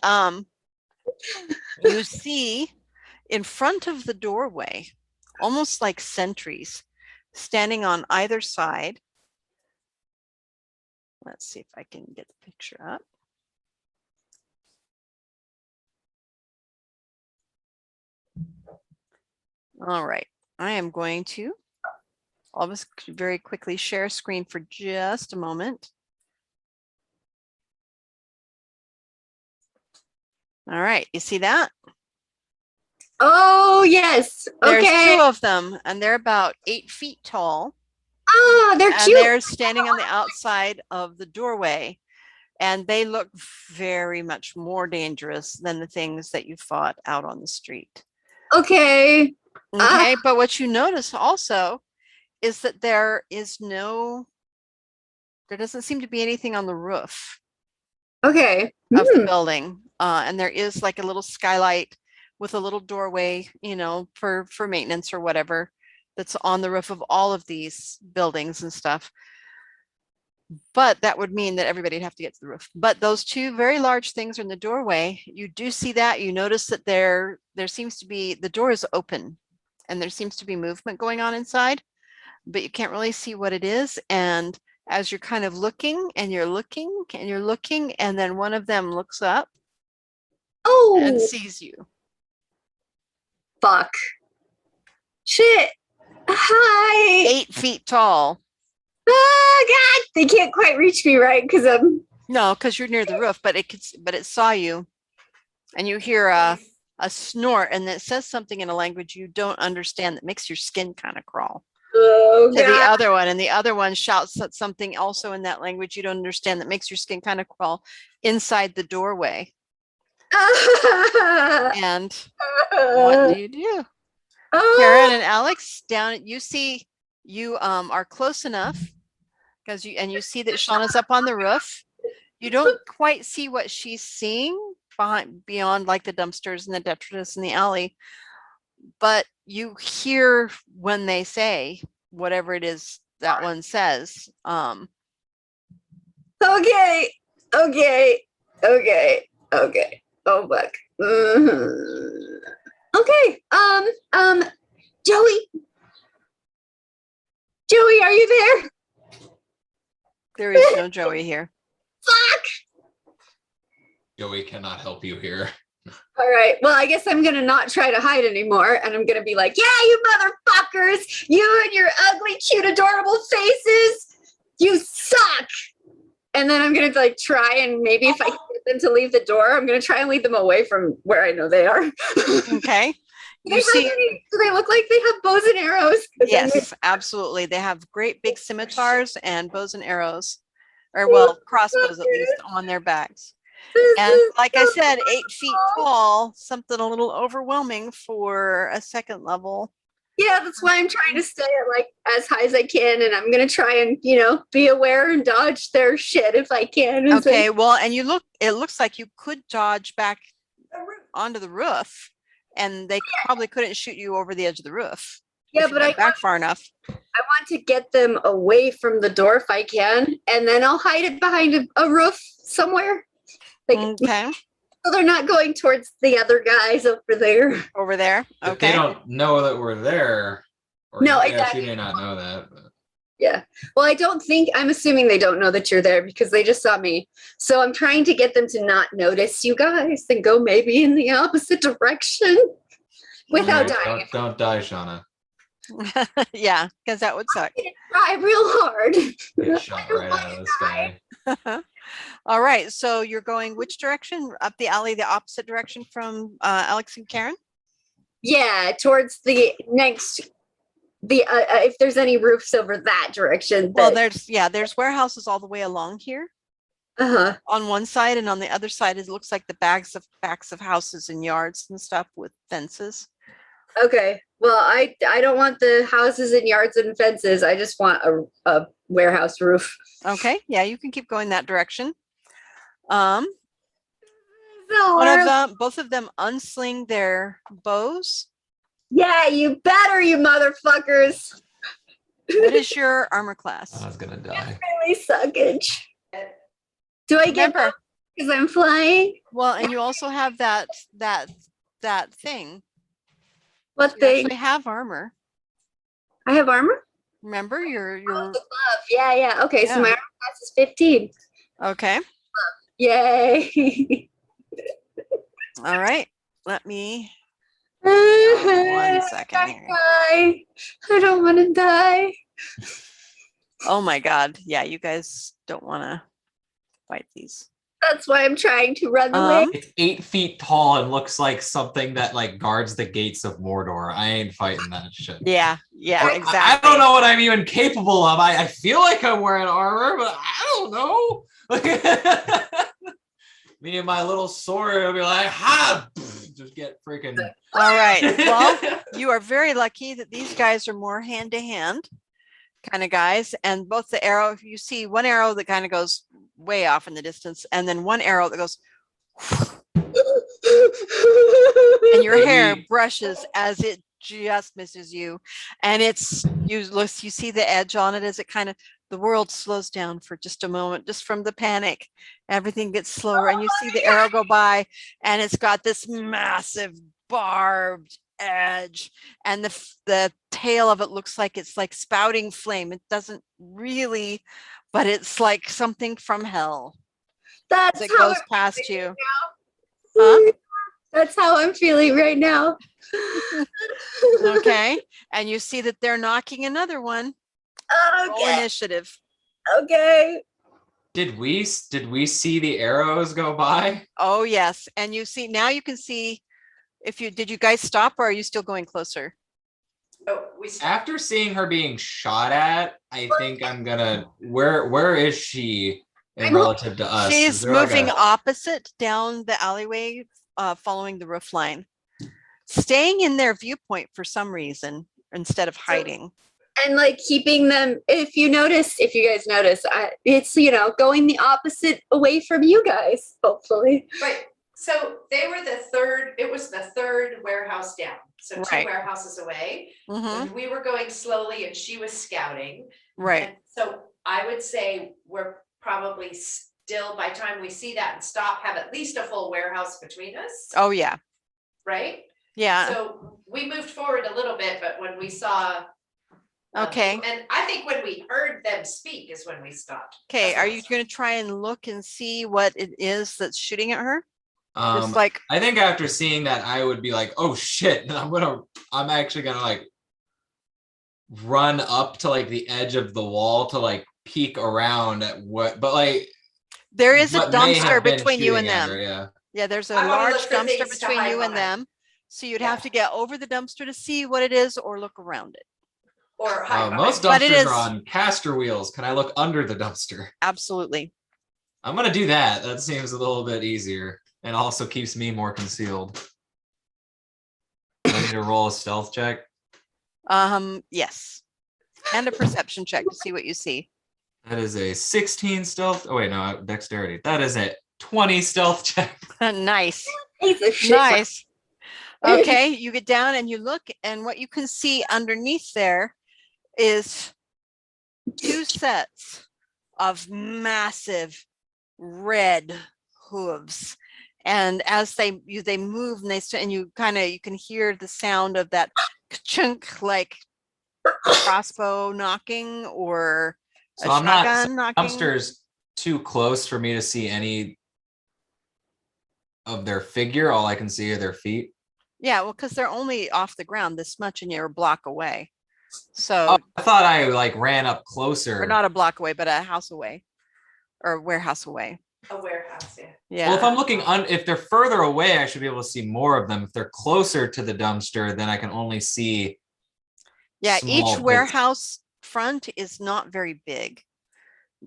you see in front of the doorway, almost like sentries, standing on either side. Let's see if I can get the picture up. All right, I am going to, I'll just very quickly share screen for just a moment. All right, you see that? Oh yes. There's Okay. 2 of them, and they're about 8 feet tall. Oh, they're And cute. they're standing on the outside of the doorway, and they look very much more dangerous than the things that you fought out on the street. Okay. Okay, but what you notice also is that there doesn't seem to be anything on the roof Okay. of the building. And there is like a little skylight with a little doorway, you know, for maintenance or whatever, that's on the roof of all of these buildings and stuff. But that would mean that everybody'd have to get to the roof. But those 2 very large things are in the doorway. You do see that. You notice that there seems to be, the door is open and there seems to be movement going on inside, but you can't really see what it is. And as you're kind of looking and you're looking and you're looking, and then one of them looks up and Oh, sees you. fuck. Shit. Hi. 8 feet tall. Oh God. They can't quite reach me, right? Because I'm. No, because you're near the roof, but it saw you, and you hear a snort, and it says something in a language you don't understand that makes your skin kind of crawl. Oh To the God. other one, and the other one shouts something also in that language you don't understand that makes your skin kind of crawl inside the doorway. And what do you do? Karen and Alex, down, you see, you are close enough because you see that Shauna's up on the roof. You don't quite see what she's seeing beyond like the dumpsters and the detritus in the alley, but you hear when they say whatever it is that one says. Okay. Okay. Okay. Okay. Oh fuck. Mhm. Okay. Joey. Joey, are you there? There is no Joey here. Fuck. Joey cannot help you here. All right. Well, I guess I'm gonna not try to hide anymore, and I'm gonna be like, "Yeah, you motherfuckers! You and your ugly, cute, adorable faces! You suck!" And then I'm gonna like try and maybe if I can get them to leave the door, I'm gonna try and lead them away from where I know they are. Okay. Do they look like they have bows and arrows? 'Cause Yes, absolutely. They have great big scimitars and bows and arrows, or well, crossbows at least on their backs. And like I said, 8 feet tall, something a little overwhelming for a second level. Yeah, that's why I'm trying to stay at like as high as I can, and I'm gonna try and be aware and dodge their shit if I can. Okay, well, and it looks like you could dodge back onto the roof, and they probably couldn't shoot you over the edge of the roof. Yeah, but I back far enough. want to get them away from the door if I can, and then I'll hide it behind a roof somewhere. Like, Okay. so they're not going towards the other guys over there. Over there. If Okay. they don't know that we're there. Or No, yeah, exactly. she may not know that. But. Yeah. Well, I'm assuming they don't know that you're there because they just saw me. So I'm trying to get them to not notice you guys and go maybe in the opposite direction without Alright, dying. Don't die, Shauna. Yeah, because that would suck. Try real hard. Get shot right out of the sky. All right, so you're going which direction? Up the alley, the opposite direction from Alex and Karen? Yeah, towards the next. If there's any roofs over that direction. Well, there's warehouses all the way along here Uh-huh. on one side, and on the other side it looks like the backs of houses and yards and stuff with fences. Okay. Well, I don't want the houses and yards and fences. I just want a warehouse roof. Okay, yeah, you can keep going that direction. So Both of them unsling their bows. yeah, you better, you motherfuckers. What is your armor class? I was gonna die. Really suckage. Do I get Remember, because I'm flying? well, and you also have that thing. What You thing? actually have armor. I have armor? Remember, Oh, the glove. Yeah. Okay, so Yeah. my armor class is 15. okay. Yay. All right. Let me I 1 second here. don't want to die. Oh my God. Yeah, you guys don't want to fight these. That's why I'm trying to run away. It's 8 feet tall and looks like something that like guards the gates of Mordor. I ain't fighting that shit. Yeah, I exactly. don't know what I'm even capable of. I feel like I'm wearing armor, but I don't know. Me and my little sword will be like, ha! Just get freaking. All right. Well, you are very lucky that these guys are more hand to hand kind of guys. And both the arrow, if you see one arrow that kind of goes way off in the distance, and then one arrow that goes, and your hair brushes as it just misses you. And you see the edge on it as it kind of, the world slows down for just a moment, just from the panic. Everything gets slower, and you see the arrow go by, and it's got this massive barbed edge, and the tail of it looks like it's like spouting flame. It doesn't really, but it's like something from hell That's that how goes past you. Huh? That's how I'm feeling right now. Okay, and you see that they're knocking another one. Roll Okay. initiative. Okay. Did we see the arrows go by? Oh yes, and you see now. You can see did you guys stop, or are you still going closer? Oh, After seeing her being shot at, I think I'm gonna. Where is she in relative to us? Is She's there like moving a- opposite down the alleyway, following the roof line, staying in their viewpoint for some reason instead of hiding. And like keeping them, if you guys notice, it's, going the opposite away from you guys, hopefully. Right. So they were it was the third warehouse down. So two Right. warehouses away. Mhm. And we were going slowly and she was scouting. Right. And so I would say we're probably still, by the time we see that and stop, have at least a full warehouse between us, Oh yeah. right? Yeah. So we moved forward a little bit, but when we saw. Okay. And I think when we heard them speak is when we stopped. Okay. That's Are when you we going to try and look and see what it is that's shooting at her? Just Um, like, I think after seeing that, I would be like, oh shit, and I'm actually gonna like run up to like the edge of the wall to like peek around at but like there is a what may dumpster have been between you and shooting at them. her, yeah. Yeah, there's a I wanna large look for dumpster things to between hide you and behind. them. So you'd Yeah. have to get over the dumpster to see what it is or look around it. Or hide Most behind. But it dumpsters is- are on caster wheels. Can I look under the dumpster? Absolutely. I'm gonna do that. That seems a little bit easier and also keeps me more concealed. Do I need to roll a stealth check? Yes. And a perception check to see what you see. That is a 16 stealth. Oh wait, no, dexterity. That is a 20 stealth check. Nice. Piece of shit. Nice. Okay, you get down and you look, and what you can see underneath there is 2 sets of massive red hooves. And as they move and and you can hear the sound of that chunk, like crossbow knocking or So a I'm not shotgun knocking. dumpster's too close for me to see any of their figure. All I can see are their feet. Yeah, well, because they're only off the ground this much and you're a block away. So, Oh, I thought I like ran up closer. or not a block away, but a house away or a warehouse away. A warehouse, yeah. Yeah. Well, if I'm looking if they're further away, I should be able to see more of them. If they're closer to the dumpster, then I can only see. Yeah, small each bits. warehouse front is not very big.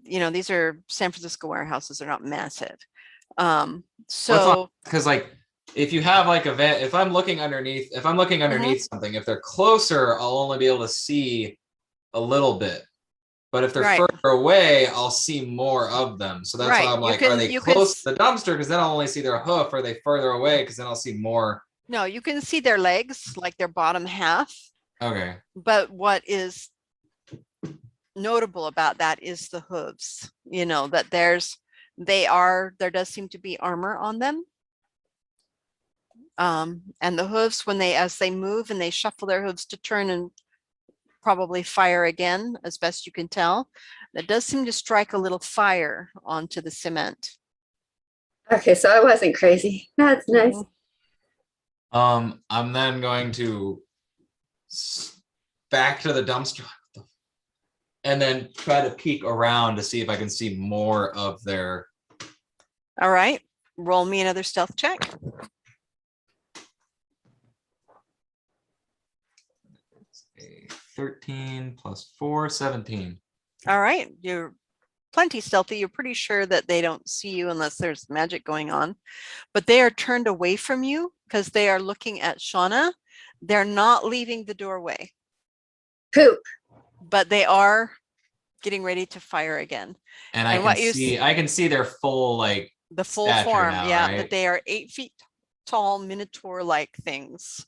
These are San Francisco warehouses, they're not massive. So Because like if you have like if I'm looking underneath Mm-hmm. something, if they're closer, I'll only be able to see a little bit. But if they're Right. further away, I'll see more of them. So that's Right, why I'm you like, can- are they you can close to the dumpster? Because then I'll only see their hoof. Are they further away? Because then I'll see more. no, you can see their legs, like their bottom half. Okay. But what is notable about that is the hooves, that there does seem to be armor on them. And the hooves, as they move and they shuffle their hooves to turn and probably fire again, as best you can tell, that does seem to strike a little fire onto the cement. Okay, so I wasn't crazy. That's nice. I'm then going to back to the dumpster and then try to peek around to see if I can see more of their. All right, roll me another stealth check. A 13 plus 4, 17. All right, you're plenty stealthy. You're pretty sure that they don't see you unless there's magic going on, but they are turned away from you because they are looking at Shauna. They're not leaving the doorway, Poop. but they are getting ready to fire again. And And what you I can see their full like The full stature form, now, yeah, right? that they are 8 feet tall, minotaur-like things.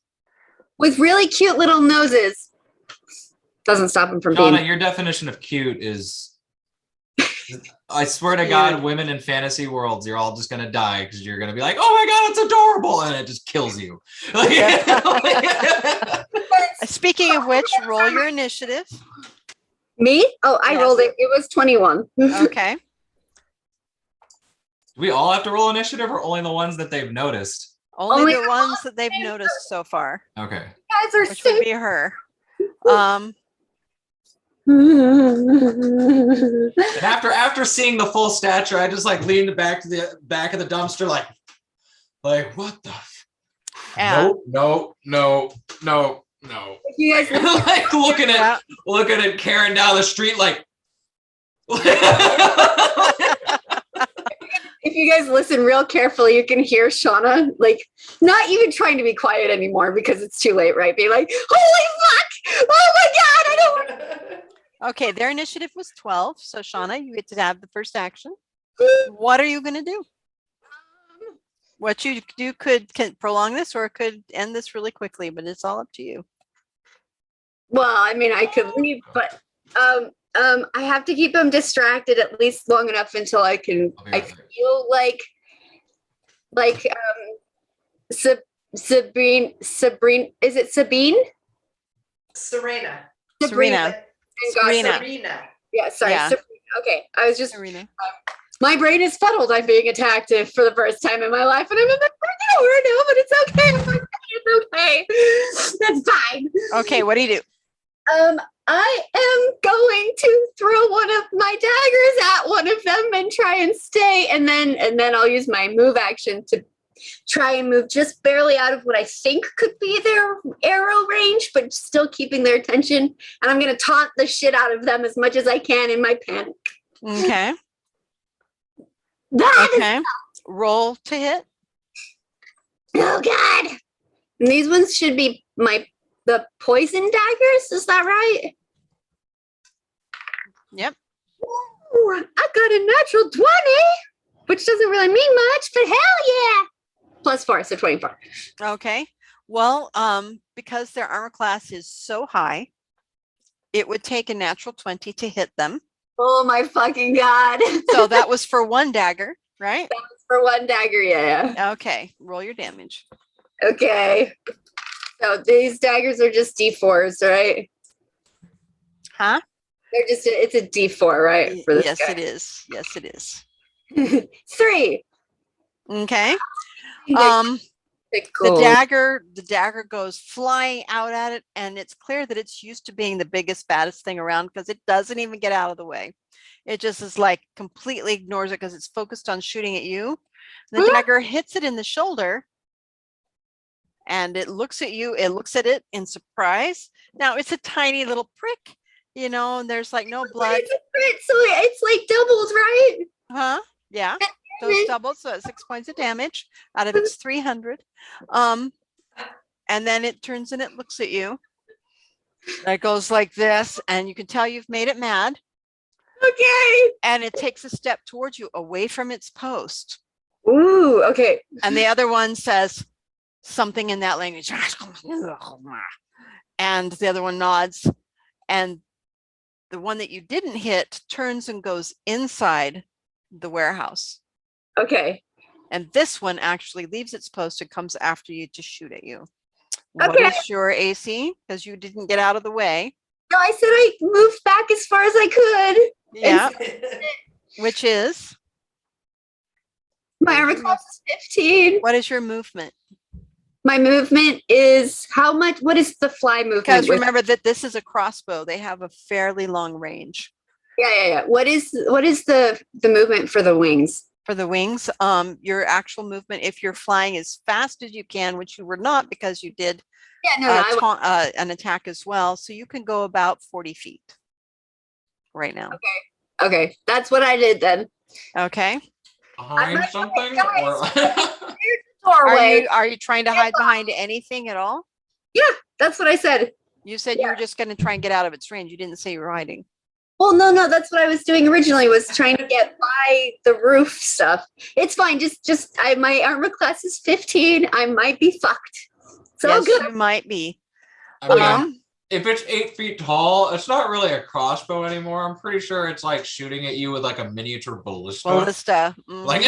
With really cute little noses. Doesn't stop them from Shauna, being. your definition of cute is I swear to God, Cute. women in fantasy worlds, you're all just gonna die because you're gonna be like, oh my God, it's adorable, and it just kills you. Speaking of which, roll your initiative. Me? Oh, I Yes. rolled it. It was 21. Okay. Do we all have to roll initiative or only the ones that they've noticed? Only Only the the ones that they've noticed so far, Okay. Guys are which would be her. And after seeing the full stature, I just like leaned back to the back of the dumpster, like what the? Yeah. No. If you guys Like looking Yeah. at Karen down the street, like. if you guys listen real carefully, you can hear Shauna like not even trying to be quiet anymore because it's too late, right? Be like, holy fuck! Oh my god, I don't Okay, their initiative was 12. So Shauna, you get to have the first action. What are you going to do? What you do can prolong this or it could end this really quickly, but it's all up to you. Well, I mean I could leave, but I have to keep them distracted at least long enough until I can I'll be I right back. feel like Sabrine, is it Sabine? Serena. Serena. Thank God, Serena. Serena. Yeah, sorry. Yeah. Sabrina. Okay, I was just, Serena. my brain is fuddled. I'm being attacked for the first time in my life, and I'm in the no, but it's okay. I'm like, it's okay. That's fine. Okay, what do you do? I am going to throw one of my daggers at one of them and try and stay, and then I'll use my move action to try and move just barely out of what I think could be their arrow range, but still keeping their attention. And I'm going to taunt the shit out of them as much as I can in my panic. Okay. That is- Okay. Roll to hit. oh God. And these ones should be the poison daggers. Is that right? Yep. Ooh, I got a natural 20, which doesn't really mean much, but hell yeah. +4, so 24. Okay. Well, because their armor class is so high, it would take a natural 20 to hit them. Oh my fucking God. So that was for one dagger, right? For one dagger, yeah. Okay. Roll your damage. Okay. So these daggers are just D4s, right? Huh? They're just, it's a D4, right? For this Yes, guy. it is. Yes, it is. 3. Okay. Cool. The dagger goes flying out at it, and it's clear that it's used to being the biggest, baddest thing around because it doesn't even get out of the way. It just is like completely ignores it because it's focused on shooting at you. The dagger hits it in the shoulder, and it looks at you. It looks at it in surprise. Now it's a tiny little prick, and there's like no blood. It's a crit, so it's like doubled, right? Huh? Yeah. So it's doubled, so it's 6 points of damage out of its 300. And then it turns and it looks at you. It goes like this, and you can tell you've made it mad. Okay. And it takes a step towards you away from its post. Ooh, okay. And the other one says something in that language. And the other one nods. And the one that you didn't hit turns and goes inside the warehouse. Okay. And this one actually leaves its post and comes after you to shoot at you. What Okay. is your AC? Because you didn't get out of the way. No, I said I moved back as far as I could. Yeah. Which is? My armor class is 15. What is your movement? My movement is how much? What is the fly movement? Because with- remember that this is a crossbow. They have a fairly long range. Yeah. What is the movement for the wings? For the wings, your actual movement, if you're flying as fast as you can, which you were not because you did Yeah, no, an attack as well. So you can go about 40 feet right now. okay. That's what I did then. Okay. Behind not something? guys. Or Doorway. Are you trying to hide behind anything at all? That's what I said. You said you were just going to try and get out of its range. You didn't say you were hiding. Well, no, that's what I was doing originally, was trying to get by the roof stuff. It's fine. My armor class is 15. I might be fucked. It's all Yes, good. you might be. I mean, Um, if it's 8 feet tall, it's not really a crossbow anymore. I'm pretty sure it's like shooting at you with like a miniature ballista. Ballista. Mhm. Like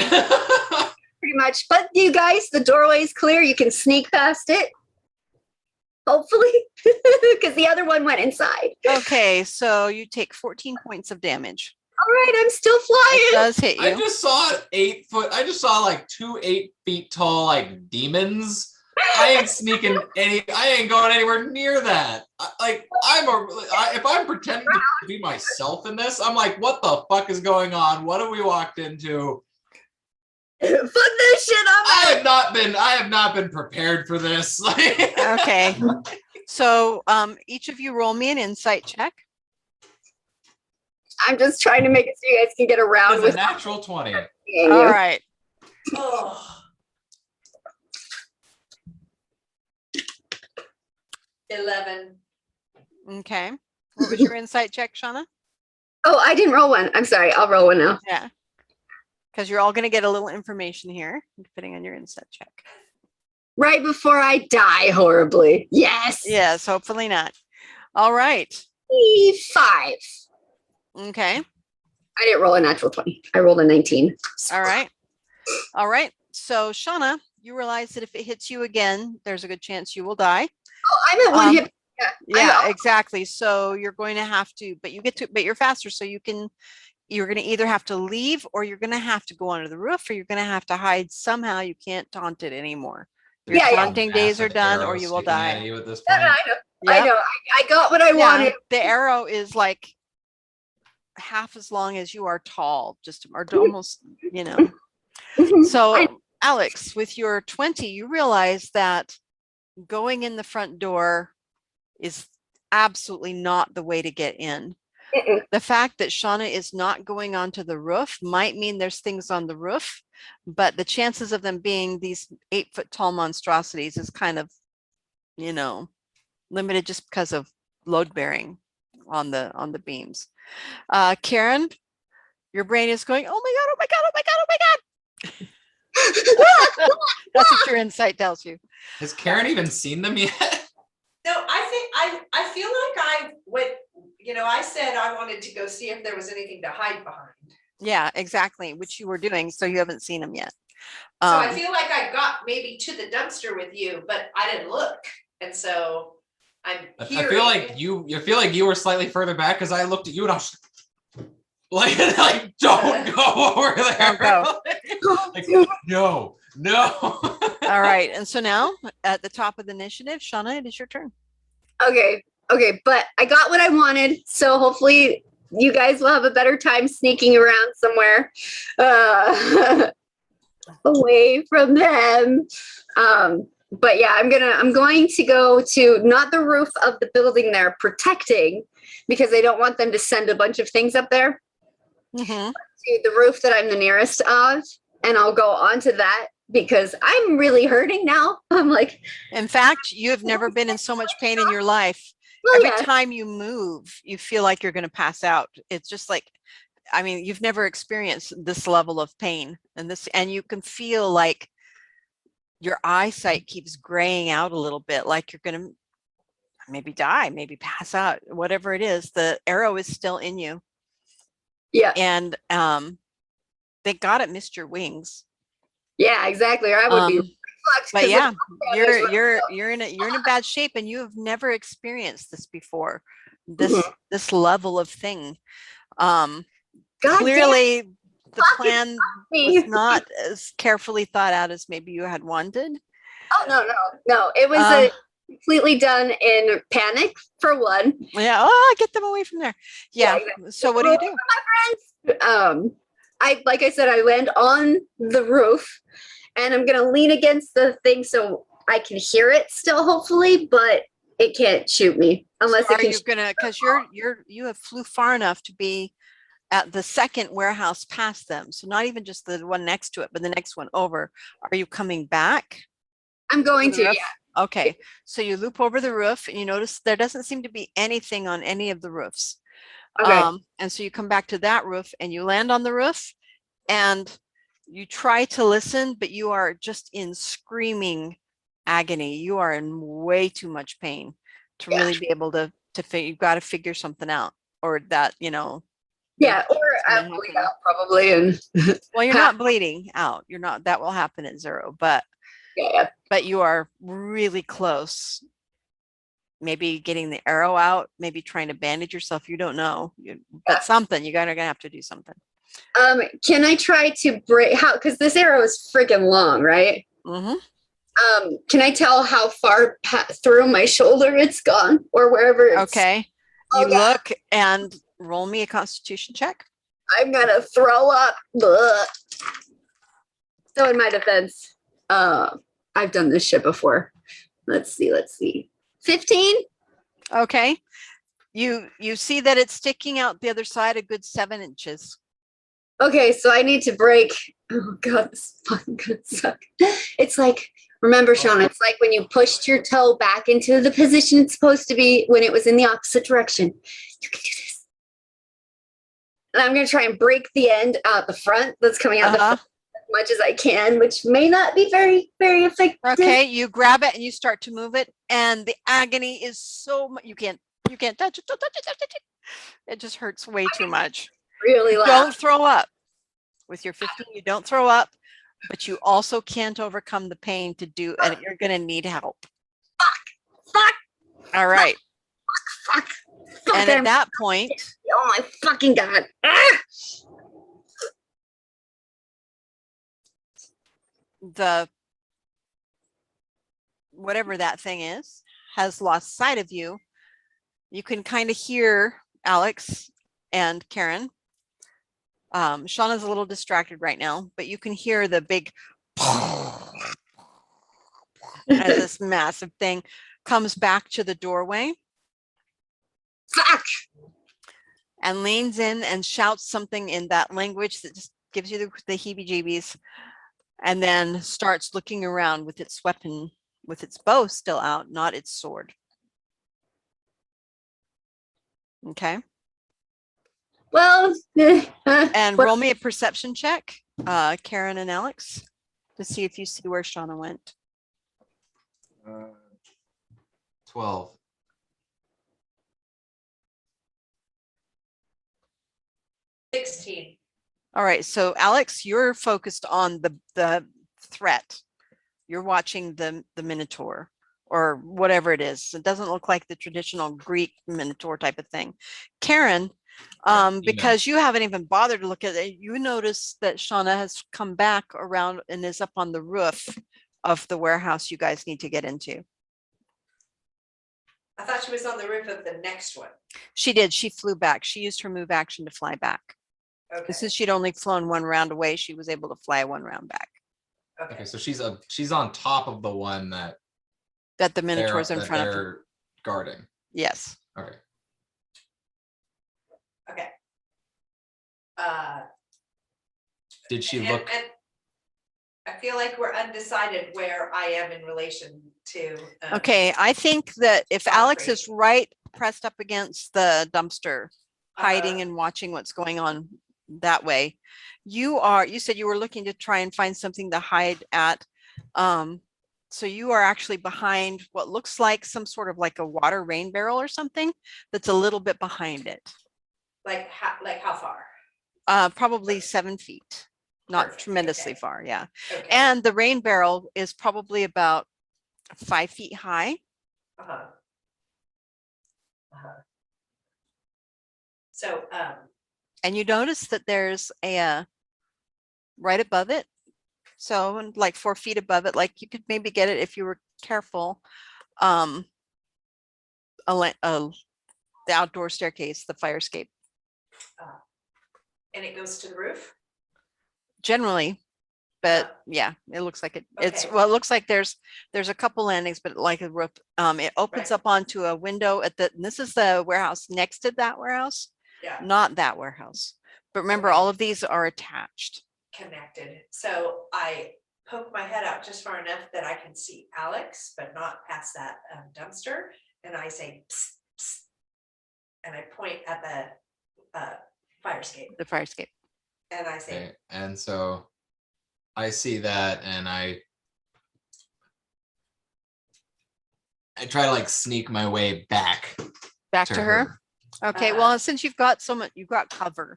Pretty much. But you guys, the doorway is clear. You can sneak past it. Hopefully. Because the other one went inside. Okay, so you take 14 points of damage. All right, I'm still It flying. does hit I you. just saw an 8 foot. I just saw like 2 8 feet tall like demons. I ain't sneaking I ain't going anywhere near that. If I'm pretending to be myself in this, I'm like, what the fuck is going on? What have we walked into? Fuck this shit. I have not been prepared for this. Okay. So each of you roll me an insight check. I'm just trying to make it so you guys can get around With with a natural 20. seeing All you. right. Oh. 11. Okay. What was your insight check, Shauna? Oh, I didn't roll one. I'm sorry. I'll roll one now. Yeah. Because you're all going to get a little information here, depending on your insight check. Right before I die horribly. Yes. Yes, hopefully not. All right. 5. Okay. I didn't roll a natural 20. I rolled a 19. All right. All right. So, Shauna, you realize that if it hits you again, there's a good chance you will die. Oh, I'm at one hit. Yeah. Yeah, exactly. So you're going to have to, but you're faster. So you're going to either have to leave or you're going to have to go onto the roof or you're going to have to hide somehow. You can't taunt it anymore. Your taunting days are done or you will die. You at this No, point. no, I know. I Yep. know. I got what I Yeah, wanted. the arrow is like half as long as you are tall, just or almost, So Alex, with your 20, you realize that going in the front door is absolutely not the way to get in. Mm-mm. The fact that Shauna is not going onto the roof might mean there's things on the roof, but the chances of them being these 8-foot tall monstrosities is kind of, limited just because of load bearing on the beams. Karen, your brain is going, oh my God, oh my God, oh my God, oh my God. That's what your insight tells you. Has Karen even seen them yet? No, I feel like I went, I said I wanted to go see if there was anything to hide behind. Yeah, exactly, which you were doing, so you haven't seen them yet. So I feel like I got maybe to the dumpster with you, but I didn't look. And so I'm hearing. I feel like you were slightly further back because I looked at you and I was like don't go over there. Don't go. Like, no. All right, and so now at the top of the initiative, Shauna, it is your turn. Okay, but I got what I wanted, so hopefully you guys will have a better time sneaking around somewhere away from them. But yeah, I'm going to go to not the roof of the building they're protecting because I don't want them to send a bunch of things up there. Mm-hmm. To the roof that I'm the nearest of, and I'll go onto that because I'm really hurting now. I'm like, in fact, you have never been in so much pain in your life. well, Every yeah. time you move, you feel like you're going to pass out. It's just like, you've never experienced this level of pain and you can feel like your eyesight keeps graying out a little bit, like you're going to maybe die, maybe pass out, whatever it is. The arrow is still in you. Yeah. And thank God it missed your wings. Yeah, exactly. Or I would be fucked. But yeah, there's you're in a bad shape and you have never experienced this before. This level of thing. God Clearly the fucking plan was not as carefully thought out as maybe you had wanted. Oh no. It was completely done in panic for one. Yeah. Get them away from there. Yeah. Exactly. So what do you do? My friends. Like I said, I land on the roof and I'm gonna lean against the thing so I can hear it still, hopefully, but it can't shoot me unless So it can. are you gonna, because you have flew far enough to be at the second warehouse past them. So not even just the one next to it, but the next one over. Are you coming back? I'm going to, roof? yeah. Okay. So you loop over the roof and you notice there doesn't seem to be anything on any of the roofs. Okay. And so you come back to that roof and you land on the roof and you try to listen, but you are just in screaming agony. You are in way too much pain to really be able to you've got to figure something out, or that, Yeah, or I'll bleed out probably. And well, you're not bleeding out. You're not, that will happen at 0, but yeah. But you are really close. Maybe getting the arrow out, maybe trying to bandage yourself. You don't know, but something, you're gonna have to do something. Can I try to break because this arrow is freaking long, right? Mm-hmm. Can I tell how far through my shoulder it's gone or wherever it's okay. You look and roll me a Constitution check. I'm gonna throw up. Ugh. So in my defense, I've done this shit before. Let's see. 15. Okay. You see that it's sticking out the other side a good 7 inches. Okay, so I need to break. Oh god, this is fucking gonna suck. It's like, remember, Sean, it's like when you pushed your toe back into the position it's supposed to be when it was in the opposite direction. You can do this. And I'm gonna try and break the end out the front that's coming out the front as much as I can, which may not be very, very effective. Okay, you grab it and you start to move it, and the agony is so much. You can't touch it. Don't touch it. Don't touch it. It just hurts way too much. Really loud. Don't throw up. With your 15, you don't throw up. but you also can't overcome the pain to do, and you're going to need help. Fuck. All right. Fuck. And at that point, Oh my fucking god. Ah! the whatever that thing is has lost sight of you. You can kind of hear Alex and Karen. Shauna's a little distracted right now, but you can hear the big as this massive thing comes back to the doorway. Fuck. And leans in and shouts something in that language that just gives you the heebie-jeebies, and then starts looking around with its weapon, with its bow still out, not its sword. Okay. Well, And roll me a perception check, Karen and Alex, to see if you see where Shauna went. 12. 16. All right, so Alex, you're focused on the threat. You're watching the Minotaur or whatever it is. It doesn't look like the traditional Greek Minotaur type of thing. Karen, because you haven't even bothered to look at it, you notice that Shauna has come back around and is up on the roof of the warehouse you guys need to get into. I thought she was on the roof of the next one. She did. She flew back. She used her move action to fly back. Okay. Since she'd only flown one round away, she was able to fly one round back. Okay, so she's on top of the one that That the Minotaur's in front of her. they're guarding. Yes. Okay. Okay. Did she and, look? and I feel like we're undecided where I am in relation to. Okay, I think that if Alex is Concrete. right pressed up against the dumpster, hiding Uh-huh. and watching what's going on that way, you said you were looking to try and find something to hide at. So you are actually behind what looks like some sort of like a water rain barrel or something that's a little bit behind it. Like how far? Probably 7 feet, not Perfect, tremendously okay. far. Yeah. Okay. And the rain barrel is probably about 5 feet high. Uh-huh. Uh-huh. So, And you notice that there's a right above it. So and like 4 feet above it, like you could maybe get it if you were careful. The outdoor staircase, the fire escape. and it goes to the roof? Generally, but yeah, it looks like it. It's Okay. well, it looks like there's a couple landings, but like a roof. It opens Right. up onto a window at the. And this is the warehouse next to that warehouse, Yeah, not that warehouse. But remember, Okay. all of these are attached. connected. So I poke my head out just far enough that I can see Alex, but not past that dumpster. And I say, psst, psst, and I point at the fire escape. The fire escape. And I say, Okay. And so I see that, and I try to like sneak my way back Back to her. Okay, Uh, well, since you've got so much, you've got cover,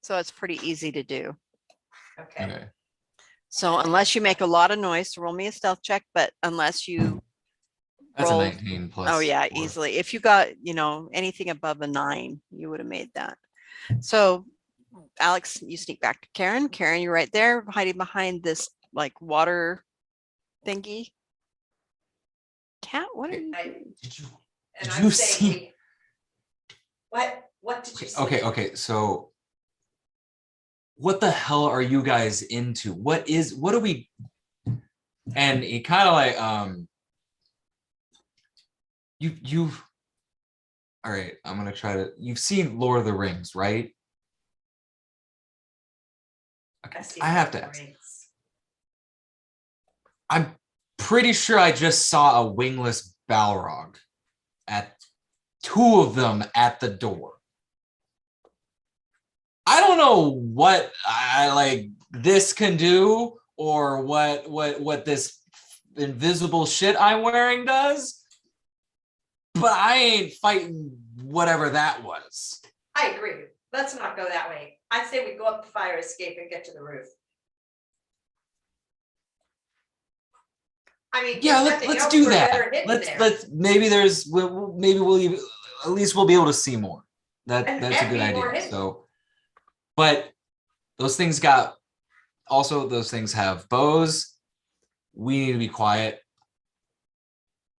so it's pretty easy to do. okay. Okay. So unless you make a lot of noise, roll me a stealth check, but unless you That's roll, a 19 plus. oh yeah, 4. easily. If you got, anything above a 9, you would have made that. So Alex, you sneak back to Karen. Karen, you're right there hiding behind this like water thingy. Cat, what are you I- doing? Did you? And Did I'm you saying, see- what did you see? Okay. So what the hell are you guys into? What are we? And he kind of like, you've, all right, I'm going to try to, you've seen Lord of the Rings, right? Okay, see I have to the ask. rings. I'm pretty sure I just saw a wingless Balrog at 2 of them at the door. I don't know what I like this can do or what this invisible shit I'm wearing does, but I ain't fighting whatever that was. I agree. Let's not go that way. I say we go up the fire escape and get to the roof. I mean, Yeah, if nothing let's else, do we're that. better hidden Let's there. maybe we'll even, at least we'll be able to see more. That's a And good be more idea. hidden. So, but those things have bows. We need to be quiet.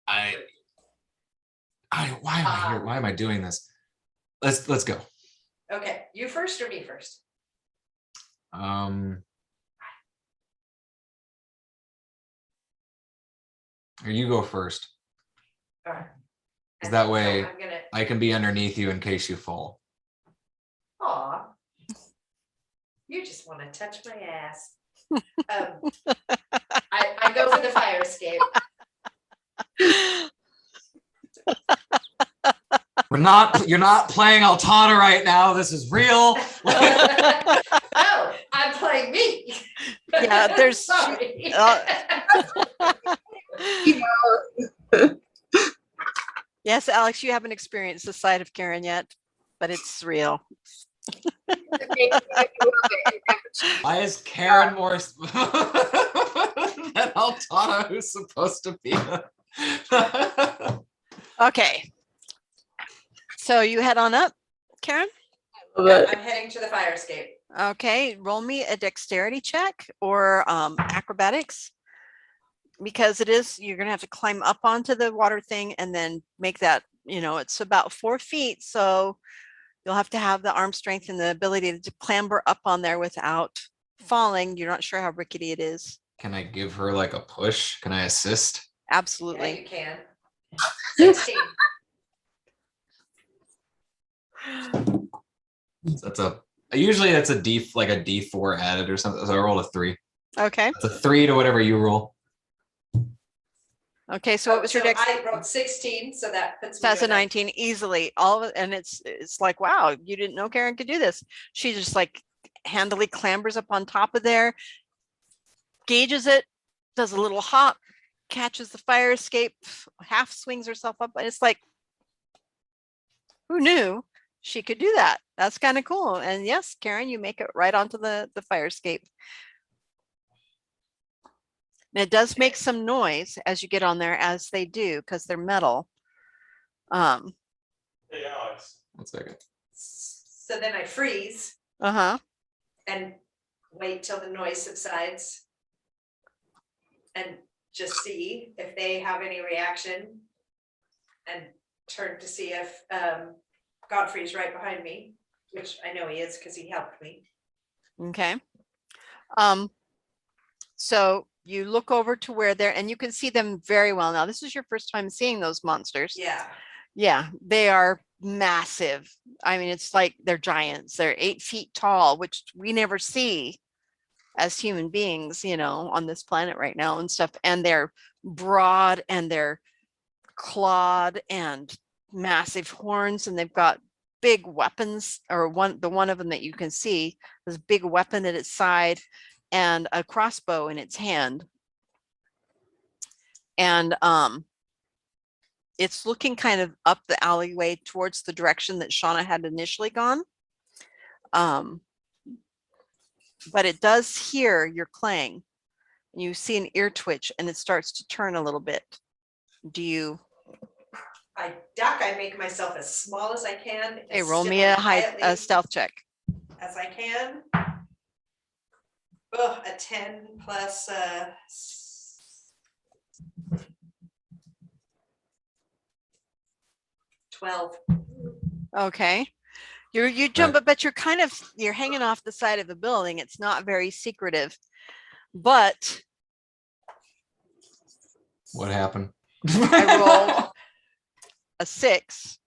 Why am I here? Why am I doing this? Let's go. Okay, you first or me first? Or you go first. All right. Is that So way I'm gonna. I can be underneath you in case you fall. Aw. You just want to touch my ass. I go for the fire escape. You're not playing Altana right now. This is real. No, I'm playing me. Yeah, there's Sorry. yes, Alex, you haven't experienced the side of Karen yet, but it's real. Why is Karen more than Altana, who's supposed to be? Okay. So you head on up, Karen? Yeah, I'm heading to the fire escape. Okay, roll me a dexterity check or acrobatics, because you're gonna have to climb up onto the water thing and then make that, it's about 4 feet. So you'll have to have the arm strength and the ability to clamber up on there without falling. You're not sure how rickety it is. Can I give her like a push? Can I assist? Yeah, Absolutely. you can. 16. Usually that's a D4 added or something. So I rolled a 3. Okay. It's a 3 to whatever you roll. Okay. So what was your So dex? I rolled 16, so that puts me That's a with 19 easily. All of it, and it's like, wow, you didn't know Karen could do this. She just like handily clambers up on top of there, gauges it, does a little hop, catches the fire escape, half swings herself up, and it's like, who knew she could do that? That's kind of cool. And yes, Karen, you make it right onto the fire escape. And it does make some noise as you get on there, as they do, because they're metal. Hey, Alex. 1 second. So then I freeze and wait till the noise subsides and just see if they have any reaction and turn to see if Godfrey's right behind me, which I know he is because he helped me. Okay. So you look over to where they're, and you can see them very well. Now, this is your first time seeing those monsters. Yeah. Yeah, they are massive. I mean, it's like they're giants. They're 8 feet tall, which we never see as human beings, on this planet right now and stuff. And they're broad and they're clawed and massive horns, and they've got big weapons, or the one of them that you can see, this big weapon at its side and a crossbow in its hand. And it's looking kind of up the alleyway towards the direction that Shauna had initially gone. But it does hear your clang. You see an ear twitch and it starts to turn a little bit. Do you? I duck, I make myself as small as I can. Hey, as roll me still a and quietly stealth check. as I can. Oh, a 10 plus 12. Okay. You jump up, but you're hanging off the side of the building. It's not very secretive, but What happened? I rolled a 6.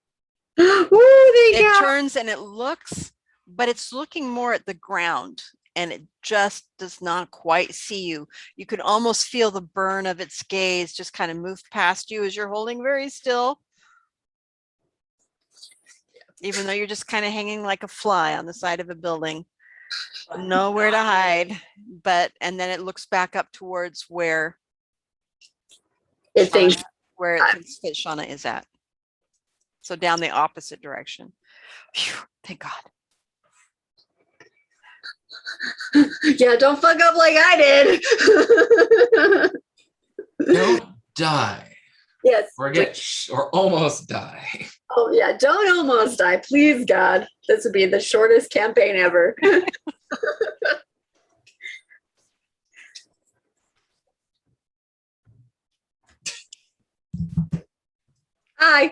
Ooh, they It got turns and it looks, but it's looking more at the ground and it just does not quite see you. You can almost feel the burn of its gaze just kind of move past you as you're holding very still. Even though you're just kind of hanging like a fly on the side of a building, nowhere to hide. And then it looks back up towards where it thinks it thinks that Shauna is at. So down the opposite direction. Phew, thank God. yeah, don't fuck up like I did. Don't die. Yes. Or almost die. Oh yeah, don't almost die, please God. This would be the shortest campaign ever. Hi.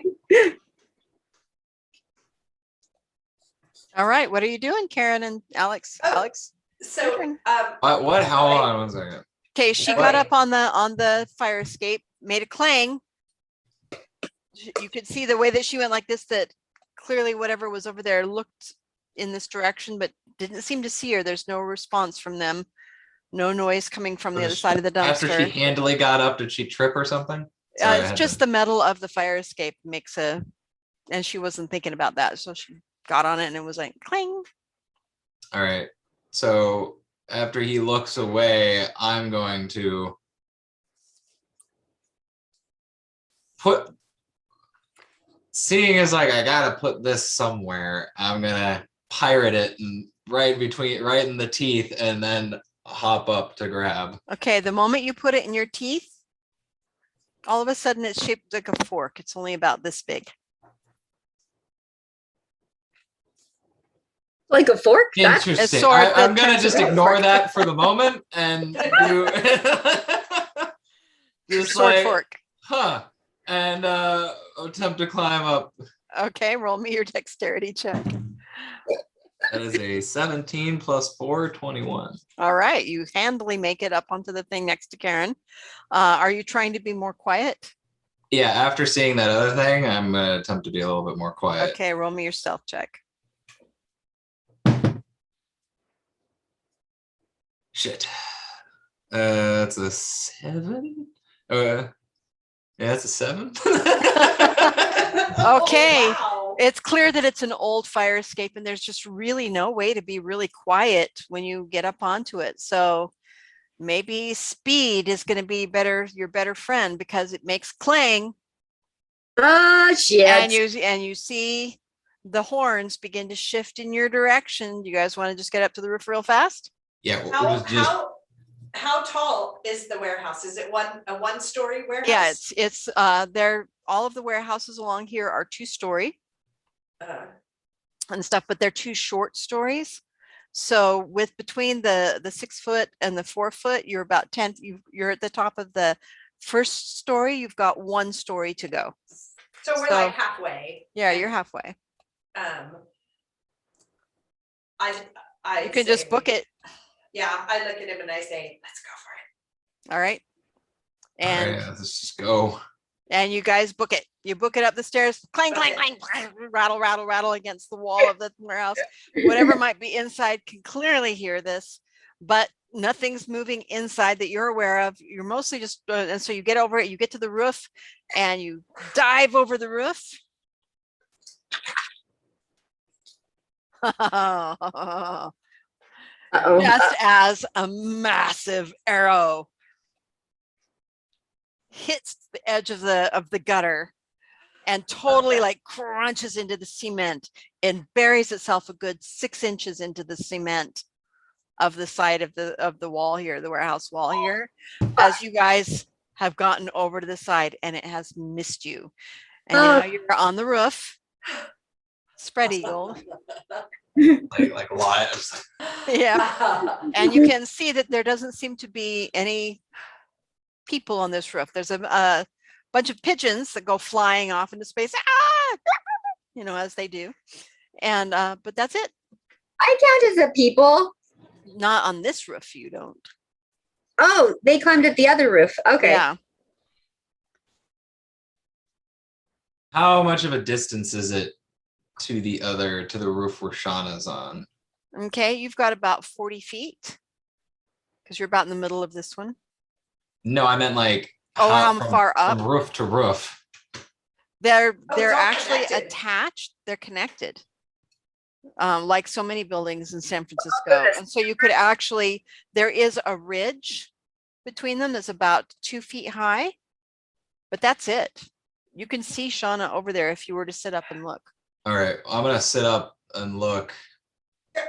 All right, what are you doing, Karen and Alex? Oh. Alex? So, turn. What? How long? 1 second. Okay, she Okay. got up on the fire escape, made a clang. You could see the way that she went like this, that clearly whatever was over there looked in this direction, but didn't seem to see her. There's no response from them. No noise coming from the other side of the After she dumpster. handily got up, did she trip or something? Sorry, I It's had just to- the metal of the fire escape makes a, and she wasn't thinking about that. So she got on it and it was like clang. All right. So after he looks away, I'm going to put, seeing as like I gotta put this somewhere, I'm gonna pirate it and right in the teeth, and then hop up to grab. Okay, the moment you put it in your teeth, all of a sudden it's shaped like a fork. It's only about this big. Like a fork? That's Interesting. sword that I'm gonna turns just into a ignore fork. that for the moment and do just Sword like, fork. huh, and attempt to climb up. Okay, roll me your dexterity check. That is a 17 plus 4, 21. All right, you handily make it up onto the thing next to Karen. Are you trying to be more quiet? Yeah, after seeing that other thing, I'm gonna attempt to be a little bit more quiet. Okay, roll me your stealth check. Shit. It's a 7. Yeah, it's a 7. Okay. Oh, wow. It's clear that it's an old fire escape and there's just really no way to be really quiet when you get up onto it. So maybe speed is going to be your better friend, because it makes clang Oh shit. and you see the horns begin to shift in your direction. You guys want to just get up to the roof real fast? Yeah, we'll How, just how tall is the warehouse? Is it a one-story warehouse? Yeah, it's they're all of the warehouses along here are 2-story and stuff, but they're 2 short stories. So with between the 6 foot and the 4 foot, you're about 10. You're at the top of the first story. You've got 1 story to go. So we're like halfway. Yeah, you're halfway. I You can just book it. Yeah, I look at him and I say, let's go for it. All right. And let's just go. and you guys book it. You book it up the stairs, clang, clang, clang, rattle, rattle, rattle against the wall of the warehouse. Whatever might be inside can clearly hear this, but nothing's moving inside that you're aware of. You're mostly just, and so you get over it, you get to the roof and you dive over the roof. Uh-oh. Just as a massive arrow hits the edge of the gutter and totally like crunches into the cement and buries itself a good 6 inches into the cement of the side of the wall here, the warehouse wall here, as you guys have gotten over to the side, and it has missed you. And now you're on the roof, spread eagle. like lives. Yeah. And you can see that there doesn't seem to be any people on this roof. There's a bunch of pigeons that go flying off into space, as they do. And but that's it. I count as a people. Not on this roof, you don't. Oh, they climbed up the other roof. Okay. Yeah. How much of a distance is it to the roof where Shauna's on? Okay, you've got about 40 feet because you're about in the middle of this one. No, I meant like how far up? From roof to roof. They're all actually connected. attached. They're connected. Like so many buildings in San Francisco. And so you could actually, there is a ridge between them that's about 2 feet high, but that's it. You can see Shauna over there if you were to sit up and look. All right, I'm gonna sit up and look.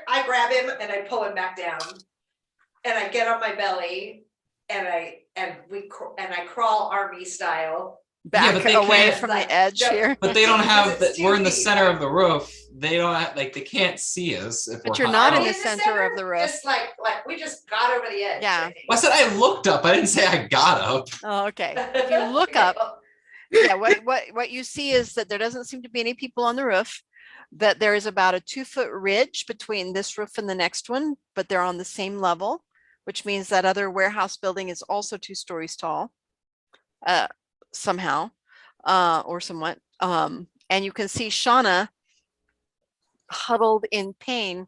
I grab him and I pull him back down, and I get on my belly and I and I crawl army style. Back but they away can't- from Like, the edge jump- here. But they don't have Because that. it's We're in the 2 feet, center right? of the roof. They don't have, like, they can't see us if But we're you're high not Are in we the center of the roof. Just like we just got over the edge. Yeah. I think. Well, I said I looked up. I didn't say I got up. Oh, okay. If you look Okay, up, well, yeah, what you see is that there doesn't seem to be any people on the roof, that there is about a 2-foot ridge between this roof and the next one, but they're on the same level, which means that other warehouse building is also 2 stories tall, somehow, or somewhat. And you can see Shauna huddled in pain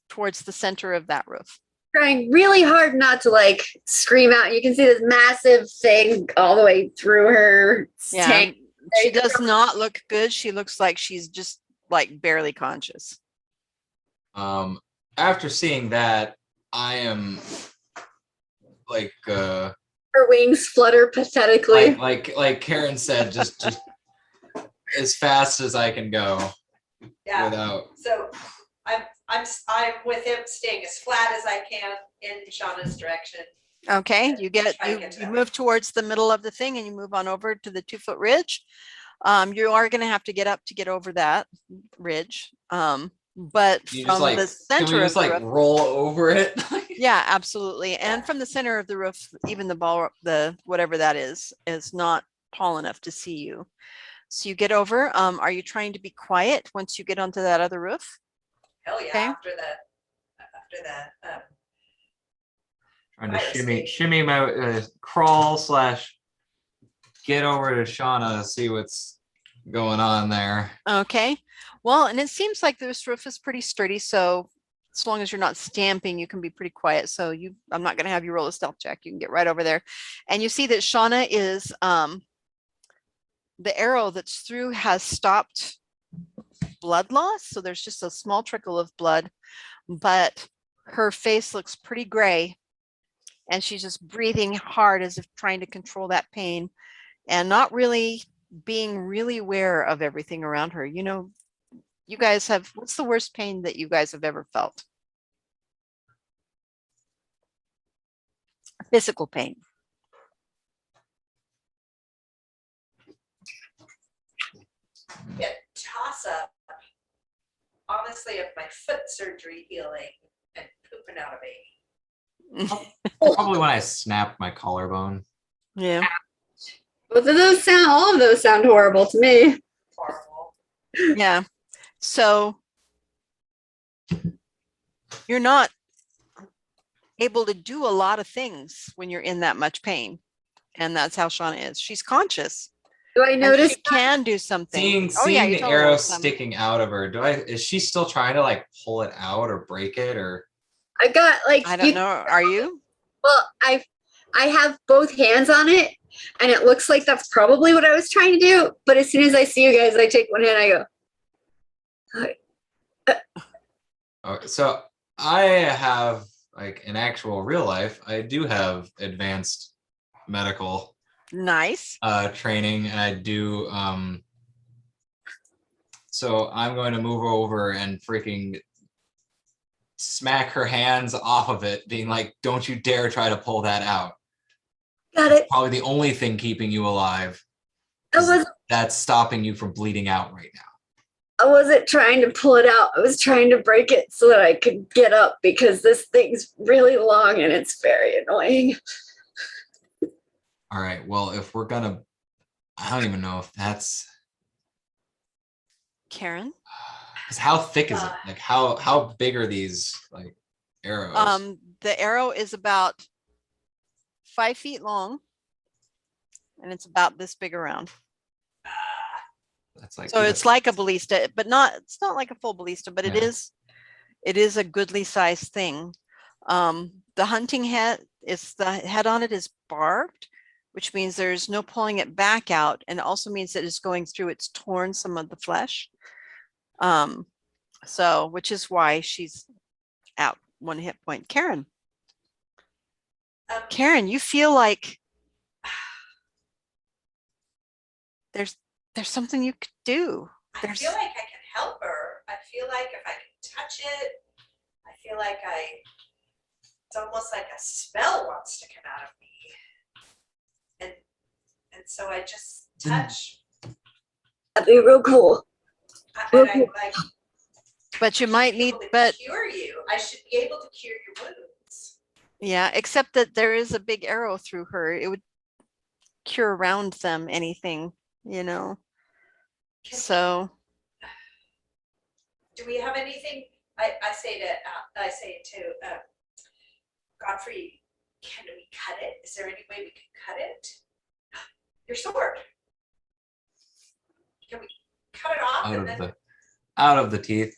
towards the center of that roof. Trying really hard not to like scream out. You can see this massive thing all the way through her Yeah, tank. she does not look good. She looks like she's just like barely conscious. After seeing that, I am like Her wings flutter pathetically. like Karen said, just as fast as I can go yeah. without. So I'm with him, staying as flat as I can in Shauna's direction. Okay, you Try to you get to you that. move towards the middle of the thing and you move on over to the 2-foot ridge. You are going to have to get up to get over that ridge. But You from just like the can center we of just the like roof, roll over it? yeah, absolutely. And Yeah. from the center of the roof, even the whatever that is not tall enough to see you. So you get over. Are you trying to be quiet once you get onto that other roof? Hell yeah! Okay. After the Trying to Fire shimmy my crawl / get over to Shauna, see what's going on there. Okay. Well, and it seems like this roof is pretty sturdy, so as long as you're not stamping, you can be pretty quiet. So I'm not going to have you roll a stealth check. You can get right over there. And you see that Shauna is, the arrow that's through has stopped blood loss. So there's just a small trickle of blood, but her face looks pretty gray and she's just breathing hard as if trying to control that pain and not really being really aware of everything around her. You know, you guys what's the worst pain that you guys have ever felt? Physical pain. toss up, honestly, of my foot surgery healing and pooping out a baby. Probably when I snapped my collarbone. Yeah. All of those sound horrible to me. Horrible. Yeah. So you're not able to do a lot of things when you're in that much pain. And that's how Shauna is. She's conscious. Do I And notice? she can do something. Seeing you the totally arrow noticed them. sticking out of her, is she still trying to like pull it out or break it or? I got like I don't know. Are you? Well, I have both hands on it, and it looks like that's probably what I was trying to do. But as soon as I see you guys, I take one hand. I go. Okay, so I have like in actual real life, I do have advanced medical Nice. training, and I do so I'm going to move over and freaking smack her hands off of it, being like, don't you dare try to pull that out. Got it. Probably the only thing keeping you alive. That's stopping you from bleeding out right now. I wasn't trying to pull it out. I was trying to break it so that I could get up because this thing's really long and it's very annoying. All right, well, if we're gonna, I don't even know if that's, Karen. because how thick is it? Like how big are these like arrows? The arrow is about 5 feet long and it's about this big around. That's like So it's like a ballista, but it's not like a full ballista, but Yeah. it is a goodly sized thing. The hunting head the head on it is barbed, which means there's no pulling it back out, and it also means that it's going through, it's torn some of the flesh. So which is why she's at 1 hit point. Karen, you feel like there's something you could do. I feel like I can help her. I feel like if I can touch it, I feel like it's almost like a spell wants to come out of me. and so I just touch. That'd be real cool. And I like But you might be need, able to but cure you. I should be able to cure your wounds. yeah, except that there is a big arrow through her. It would cure around them anything, you know. Can- So Do we have anything? I say to Godfrey, can we cut it? Is there any way we can cut it? Your sword. Can we cut it off? And then Out of the teeth.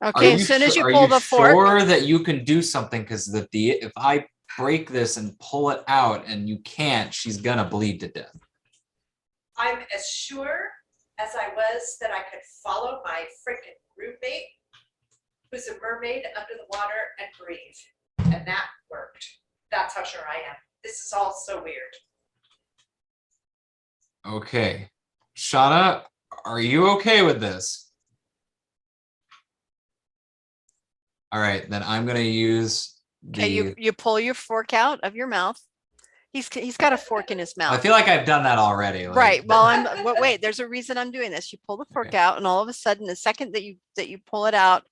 okay, as soon as you Are pull you the fork, sure that you can do something? Because if I break this and pull it out and you can't, she's gonna bleed to death. I'm as sure as I was that I could follow my freaking roommate, who's a mermaid under the water, and breathe. And that worked. That's how sure I am. This is all so weird. Okay. Shauna, are you okay with this? All right, then I'm gonna use the. okay, you pull your fork out of your mouth. He's got a fork in his mouth. I feel like I've done that already. Like, Right. Well, wait, there's a reason I'm doing this. You pull the fork Okay. out, and all of a sudden, the second that you pull it out,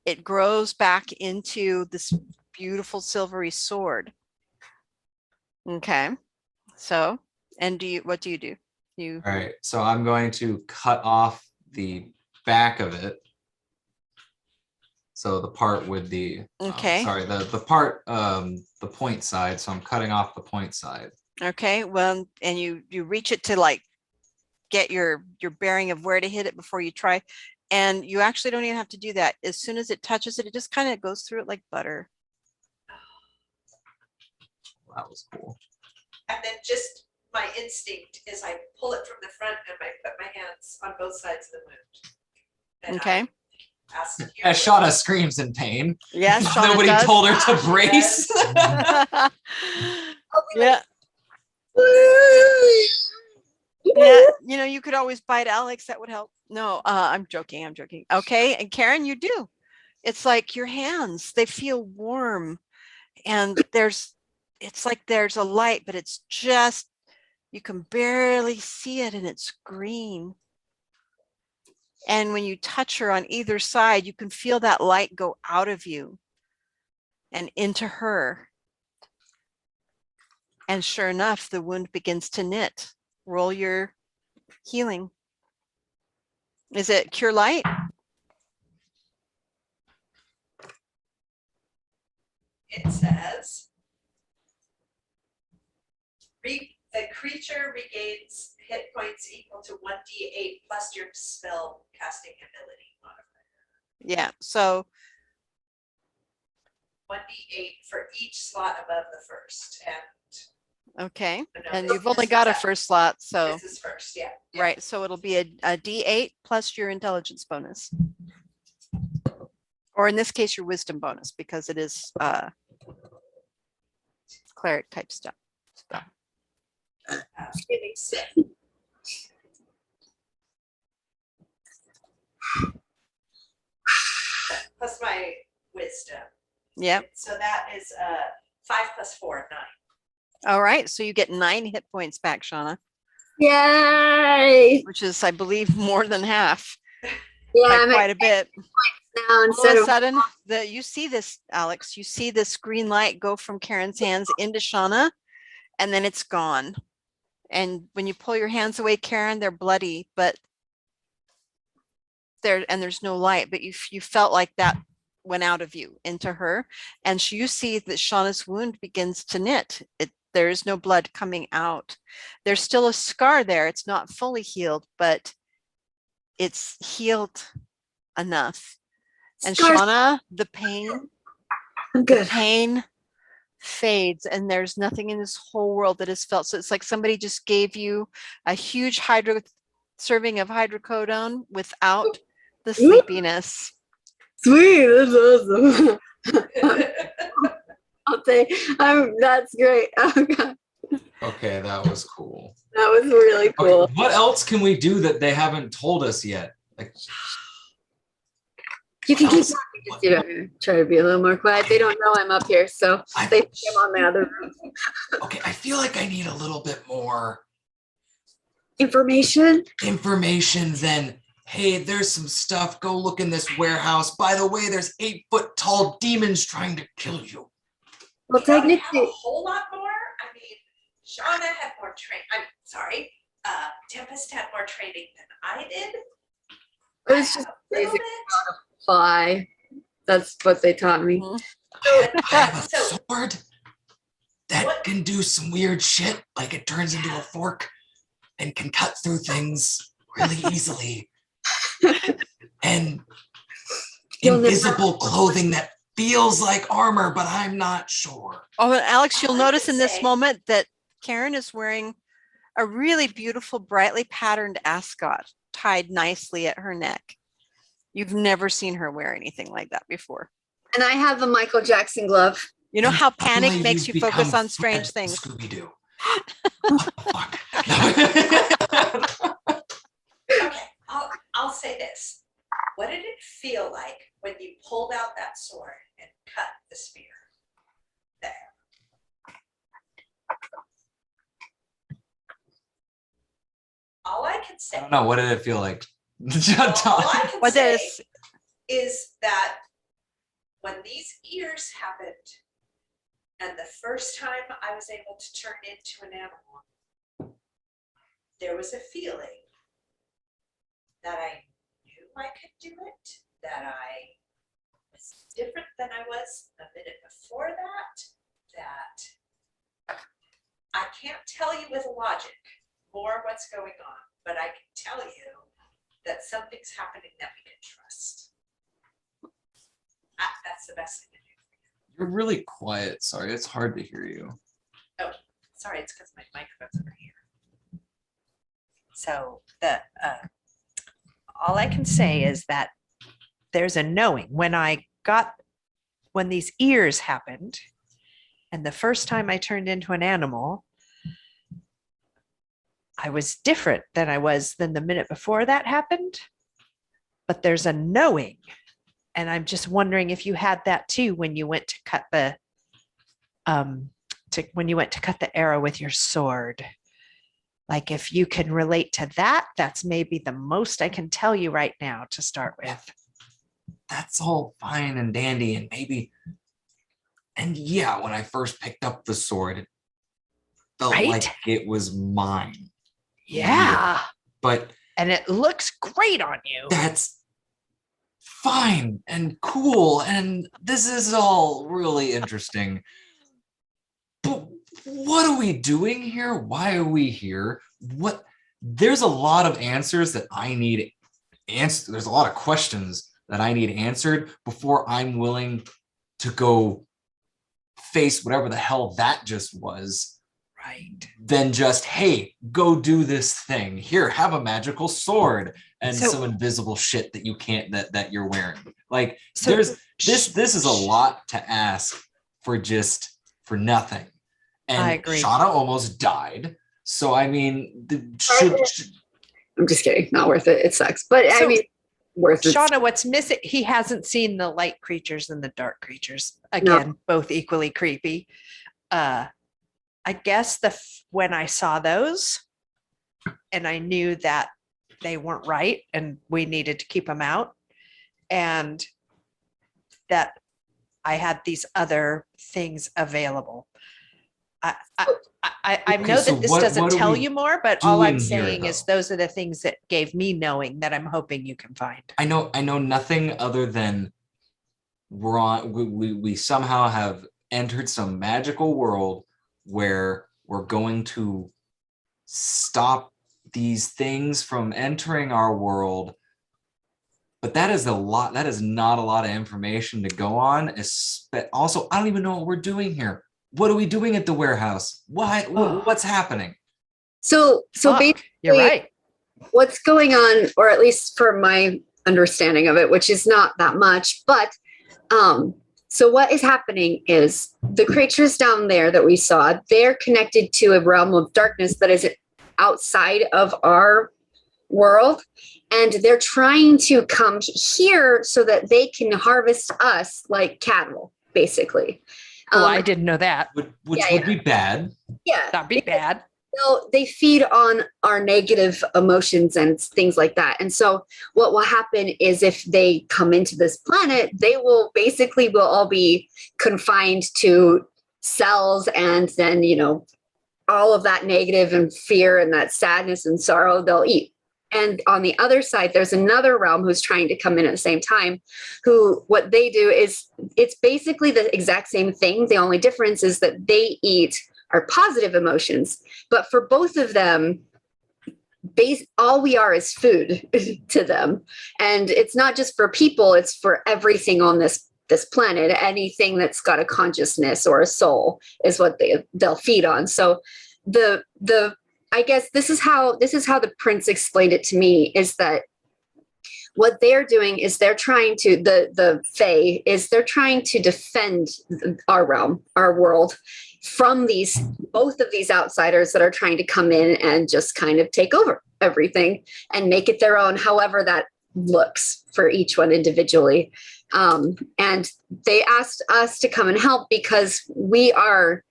it grows back into this beautiful silvery sword. Okay. So, and what do you do? You All right, so I'm going to cut off the back of it. So the part with the Okay. sorry, the part the point side. So I'm cutting off the point side. okay? Well, and you reach it to like get your bearing of where to hit it before you try, and you actually don't even have to do that. As soon as it touches it, it just kind of goes through it like butter. That was cool. And then just my instinct is I pull it from the front and I put my hands on both sides of the wound. And Okay. As Shauna screams in pain. Yes, Shauna Nobody does. told her to brace. Yeah. Yeah, you know, you could always bite Alex. That would help. No, I'm joking. I'm joking. Okay. And Karen, you do. It's like your hands, they feel warm. And it's like there's a light, but it's just, you can barely see it and it's green. And when you touch her on either side, you can feel that light go out of you and into her. And sure enough, the wound begins to knit. Roll your healing. Is it cure light? It says, the creature regains hit points equal to 1d8 plus your spell casting ability modifier. Yeah. So 1d8 for each slot above the first. And okay. no, And this- you've only this got a is first slot. So This is first, yeah. right. So it'll be a D8 plus your intelligence bonus. Or in this case, your wisdom bonus, because it is cleric type stuff. Feeling sick. Plus my wisdom. Yep. So that is 5 plus 4, 9. All right. So you get 9 hit points back, Shauna, Yay! which is, I believe, more than half Yeah, by I'm at quite a bit. now All instead of a of sudden, you see this, Alex, you see this green light go from Karen's hands into Shauna, and then it's gone. And when you pull your hands away, Karen, they're bloody, but there's no light, but you felt like that went out of you into her. And you see that Shauna's wound begins to knit. There is no blood coming out. There's still a scar there. It's not fully healed, but it's healed enough. And scars. Shauna, the pain I'm good. pain fades, and there's nothing in this whole world that is felt. So it's like somebody just gave you a huge serving of hydrocodone without the sleepiness. Sweet, that's awesome. I'll take. That's great. Oh god, Okay, that was cool. that was really cool. Okay, what else can we do that they haven't told us yet? Like, You can keep else- talking. Just I'm gonna try to be a little more quiet. They don't know I'm up here, so I- they think I'm on the other room. okay, I feel like I need a little bit more information. Then, hey, there's some stuff. Go look in this warehouse. By the way, there's 8-foot tall demons trying to kill you. Well, You know, we have a technically, whole lot more. I mean, Shauna had more I'm sorry. Tempest had more training than I did. it was just A little basic bit. fly. That's what they taught me. I have a So- sword that What? can do some weird shit, like it turns into a fork and can cut through things really easily. And You'll never- invisible clothing that feels like armor, but I'm not sure. Oh, and Alex, you'll All I notice can in this say- moment that Karen is wearing a really beautiful, brightly patterned ascot tied nicely at her neck. You've never seen her wear anything like that before. And I have a Michael Jackson glove. You know And how I panic believe makes you you've focus become on strange Fred things. Scooby-Doo. Fuck. Okay, I'll say this. What did it feel like when you pulled out that sword and cut the spear? There. All I can I say. don't know. What did it feel like? Well, all I can What say is is that when these ears happened, and the first time I was able to turn into an animal, there was a feeling that I knew I could do it, that I was different than I was a minute before that I can't tell you with logic more what's going on, but I can tell you that something's happening that we can trust. That's the best thing to do. You're really quiet. Sorry, it's hard to hear you. Sorry, it's because my microphone's over here. So the all I can say is that there's a knowing when these ears happened, and the first time I turned into an animal, I was different than I was than the minute before that happened. But there's a knowing, and I'm just wondering if you had that too when you went to cut the arrow with your sword. Like if you can relate to that, that's maybe the most I can tell you right now to start with. That's all fine and dandy, and maybe. And yeah, when I first picked up the sword, it felt Right? like it was mine. Yeah. But And it looks great on you. that's fine and cool, and this is all really interesting. But what are we doing here? Why are we here? What? There's a lot of answers that I need answered. There's a lot of questions that I need answered before I'm willing to go face whatever the hell that just was. Right. Than just, hey, go do this thing. Here, have a magical sword and So- some invisible shit that you can't that you're wearing. Like So- there's this is a lot to ask for nothing. And I agree. Shauna almost died. So I mean, I'm just kidding. Not worth it. It sucks. But I So- mean, worth it. Shauna, what's missing? He hasn't seen the light creatures and the dark creatures. Again, both equally creepy. I guess when I saw those and I knew that they weren't right and we needed to keep them out, and that I had these other things available. I Okay, know so that this what doesn't are tell we you more, but all I'm doing here, saying is though? those are the things that gave me knowing that I'm hoping you can find. I know nothing other than we're on we somehow have entered some magical world where we're going to stop these things from entering our world. But that is not a lot of information to go on. Also, I don't even know what we're doing here. What are we doing at the warehouse? What's happening? So Fuck, basically, you're right. what's going on, or at least for my understanding of it, which is not that much, but so what is happening is the creatures down there that we saw, they're connected to a realm of darkness that is outside of our world, and they're trying to come here so that they can harvest us like cattle, basically. Well, I didn't know that. Which Yeah, would be bad. Yeah, That'd be bad. they feed on our negative emotions and things like that. And so what will happen is if they come into this planet, they will all be confined to cells, and then, all of that negative and fear and that sadness and sorrow they'll eat. And on the other side, there's another realm who's trying to come in at the same time, who what they do is it's basically the exact same thing. The only difference is that they eat our positive emotions. But for both of them, all we are is food to them. And it's not just for people, it's for everything on this planet. Anything that's got a consciousness or a soul is what they'll feed on. So I guess this is how the prince explained it to me, is that what they're doing is they're trying to, the Fae is they're trying to defend our realm, our world, from both of these outsiders that are trying to come in and just kind of take over everything and make it their own, however that looks for each one individually. And they asked us to come and help because we are,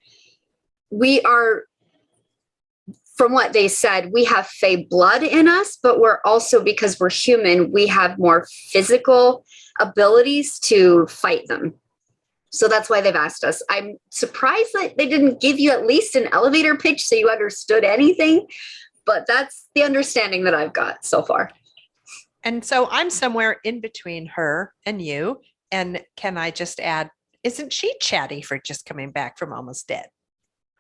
from what they said, we have Fae blood in us, but we're also, because we're human, we have more physical abilities to fight them. So that's why they've asked us. I'm surprised that they didn't give you at least an elevator pitch so you understood anything, but that's the understanding that I've got so far. And so I'm somewhere in between her and you. And can I just add, isn't she chatty for just coming back from almost dead?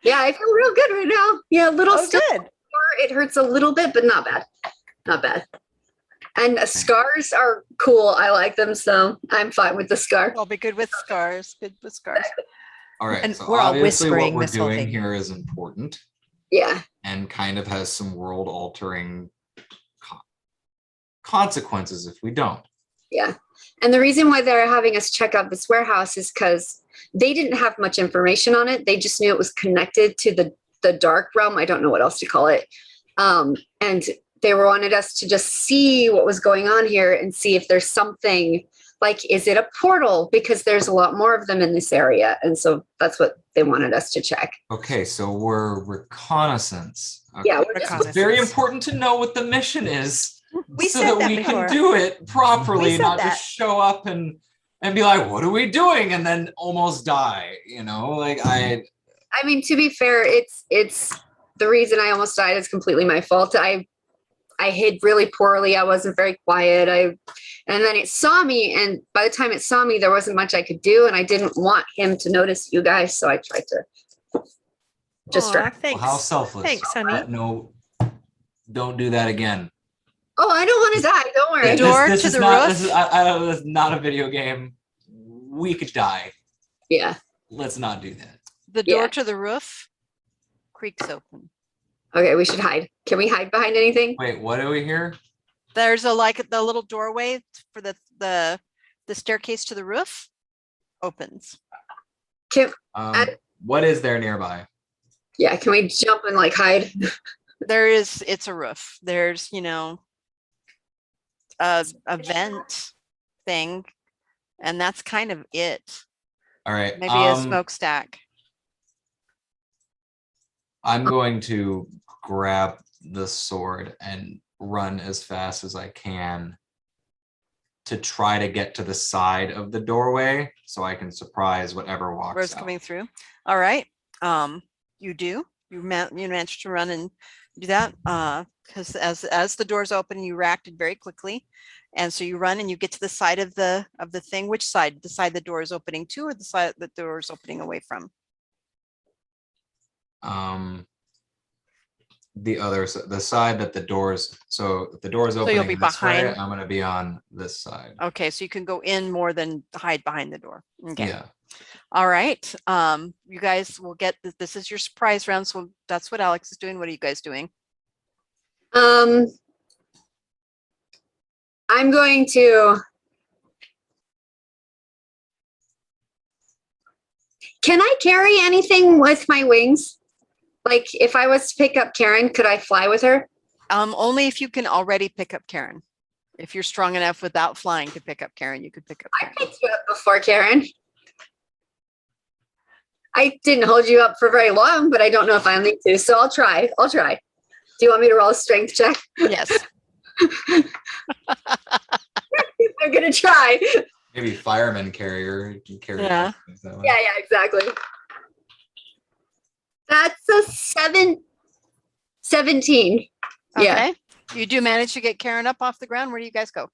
Yeah, I feel real good right now. Yeah, a little still. Good. It hurts a little bit, but not bad. Not bad. And scars are cool. I like them, so I'm fine with the scar. I'll be good with scars. Good with scars. All right. And so we're all obviously whispering what we're this whole doing thing. here is important Yeah. and kind of has some world altering consequences if we don't. Yeah. And the reason why they're having us check out this warehouse is because they didn't have much information on it. They just knew it was connected to the dark realm. I don't know what else to call it. And they wanted us to just see what was going on here and see if there's something like, is it a portal? Because there's a lot more of them in this area. And so that's what they wanted us to check. Okay, so we're reconnaissance. Okay. Yeah, It's very important to know what the mission is. We so said that we before. can do it properly, said not that. just show up and be like, what are we doing? And then almost die, like I mean, to be fair, it's the reason I almost died is completely my fault. I hid really poorly. I wasn't very quiet. And then it saw me. And by the time it saw me, there wasn't much I could do. And I didn't want him to notice you guys. So I tried to just Aw, thanks. Well, how selfless. Thanks, honey. No, don't do that again. Oh, I don't want to die. Don't worry. The door to is the not, roof? This is not a video game. We could die. Yeah. Let's not do that. The door Yeah. to the roof creaks open. Okay, we should hide. Can we hide behind anything? Wait, what do we hear? There's the little doorway for the staircase to the roof opens. Can What is there nearby? yeah, can we jump and like hide? It's a roof. There's, a vent thing, and that's kind of it. All right. Maybe a smokestack. I'm going to grab the sword and run as fast as I can to try to get to the side of the doorway so I can surprise whatever walks Where's out. coming through. All right. You do. You managed to run and do that because as the doors open, you reacted very quickly, and so you run and you get to the side of the thing. Which side? The side the door is opening to, or the side the door is opening away from? The side that the doors. So if the door is opening you'll be this way, behind. I'm going to be on this side. Okay, so you can go in more than hide behind the door. Okay. Yeah. All right. You guys will get this is your surprise round. So that's what Alex is doing. What are you guys doing? I'm going to. Can I carry anything with my wings? Like if I was to pick up Karen, could I fly with her? Only if you can already pick up Karen. If you're strong enough without flying to pick up Karen, you could pick up I Karen. picked you up before, Karen. I didn't hold you up for very long, but I don't know if I need to. So I'll try. I'll try. Do you want me to roll a strength check? Yes. I'm gonna try. Maybe fireman carrier. You can carry Yeah. things that way. Yeah, exactly. That's a 17. Yeah. Okay. You do manage to get Karen up off the ground. Where do you guys go?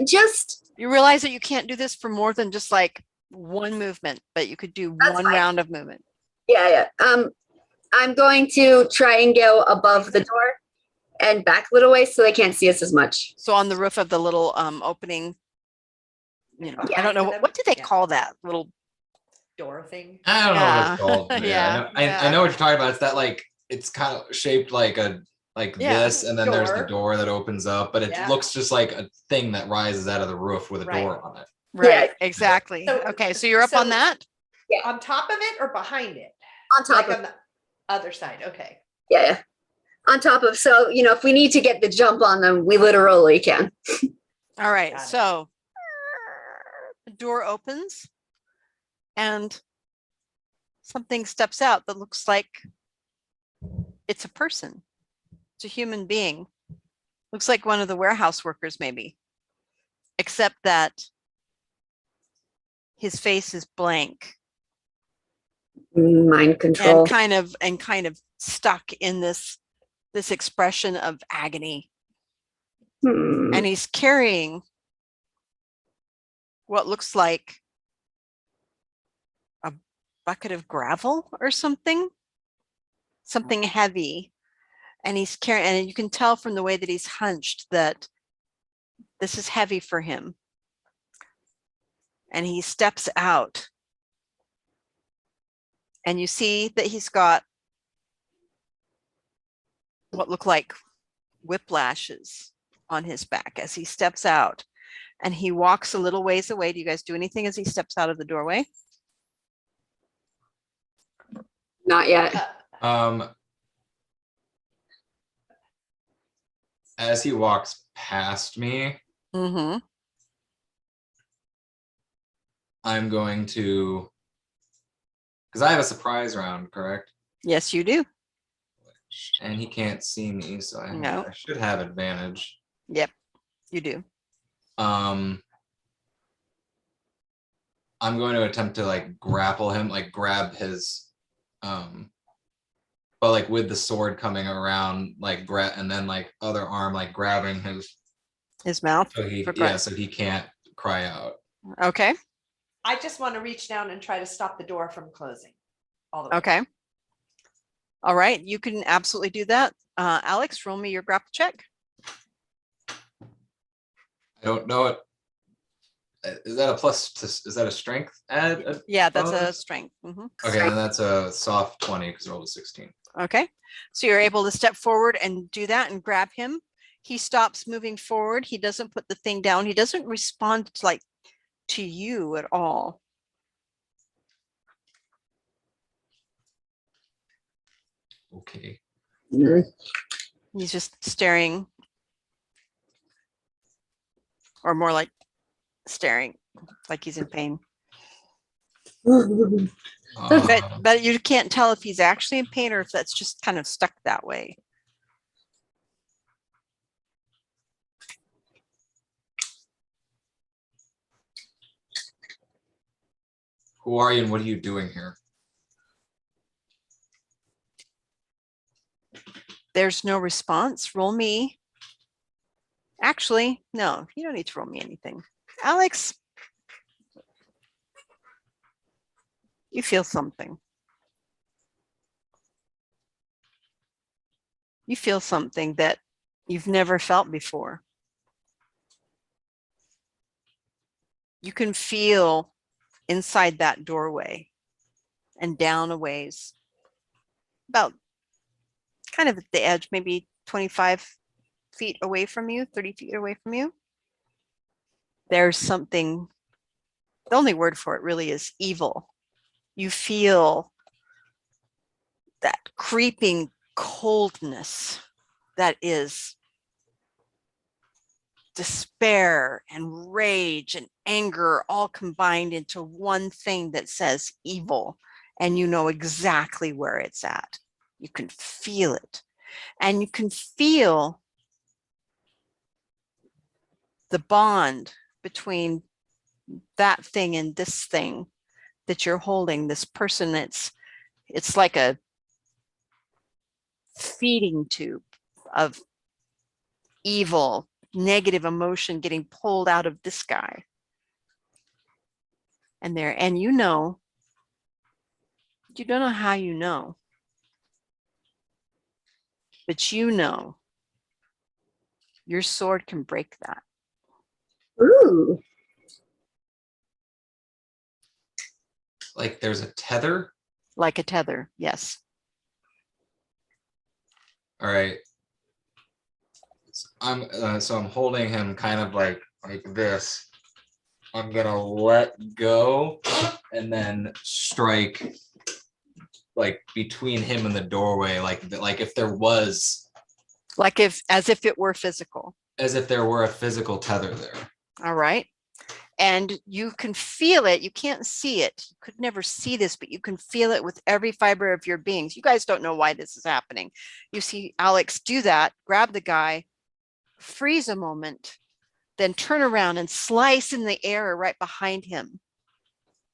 Just You realize that you can't do this for more than just like one movement, but you could do That's one fine. round of movement. yeah. I'm going to try and go above the door and back a little way so they can't see us as much. So on the roof of the little opening, you know, I Yeah, don't know for what do they them. call that little. Door thing. I don't know what it's Yeah. called. Yeah, Yeah, I yeah. know what you're talking about. It's that like it's kind of shaped like Yeah. this, and then there's the Door. door that opens up, but it Yeah. looks just like a thing that rises out of the roof with a Right. door on it. Right. Exactly. So- Okay. So you're up so- on that. On top of it or behind it? On top Like of on the other side, okay. yeah. On top of so if we need to get the jump on them, we literally can. All right. Got it. So the door opens and something steps out that looks like it's a person. It's a human being. Looks like one of the warehouse workers, maybe. Except that his face is blank Mind control. and kind of stuck in this expression of agony. And he's carrying what looks like a bucket of gravel or something heavy. And he's carrying, and you can tell from the way that he's hunched that this is heavy for him. And he steps out. And you see that he's got what look like whiplashes on his back as he steps out. And he walks a little ways away. Do you guys do anything as he steps out of the doorway? Not yet. As he walks past me, Mm-hmm. I'm going to, because I have a surprise round, correct? Yes, you do. And he can't see me, so No. I should have advantage. Yep, you do. I'm going to attempt to like grapple him, like grab his, but like with the sword coming around, like and then like other arm, like grabbing His mouth. so he For crying- so he can't cry out. Okay. I just want to reach down and try to stop the door from closing. All the way. Okay. All right. You can absolutely do that. Alex, roll me your grapple check. I don't know it. Is that a plus? Is that a strength add? Yeah, that's a bonus? strength. Mhm. Okay, then that's a soft 20 because I rolled a 16. Okay. So you're able to step forward and do that and grab him. He stops moving forward. He doesn't put the thing down. He doesn't respond to you at all. Okay. He's just staring, or more like staring, like he's in pain. But you can't tell if he's actually in pain or if that's just kind of stuck that way. Who are you and what are you doing here? There's no response. Roll me. Actually, no, you don't need to roll me anything. Alex, you feel something. You feel something that you've never felt before. You can feel inside that doorway and down a ways, about kind of at the edge, maybe 25 feet away from you, 30 feet away from you. There's something, the only word for it really is evil. You feel that creeping coldness that is despair and rage and anger all combined into one thing that says evil. And you know exactly where it's at. You can feel it. And you can feel the bond between that thing and this thing that you're holding, this person. It's like a feeding tube of evil, negative emotion getting pulled out of this guy. And you know, you don't know how you know, but you know your sword can break that. Ooh. Like there's a tether. Like a tether, yes. All right. So I'm holding him kind of like this. I'm gonna let go and then strike like between him and the doorway, like if there was, Like as if it were physical. as if there were a physical tether there. All right. And you can feel it. You can't see it. You could never see this, but you can feel it with every fiber of your beings. You guys don't know why this is happening. You see Alex do that, grab the guy, freeze a moment, then turn around and slice in the air right behind him.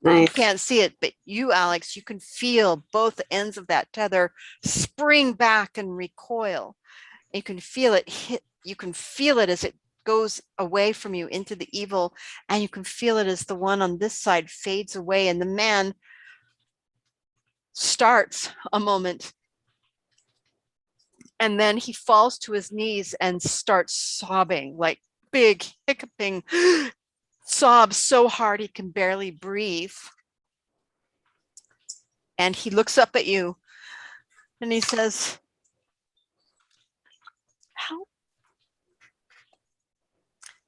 You Nice. can't see it, but you, Alex, you can feel both ends of that tether spring back and recoil. You can feel it hit. You can feel it as it goes away from you into the evil, and you can feel it as the one on this side fades away, and the man starts a moment, and then he falls to his knees and starts sobbing, like big hiccuping sobs so hard he can barely breathe. And he looks up at you and he says, "Help."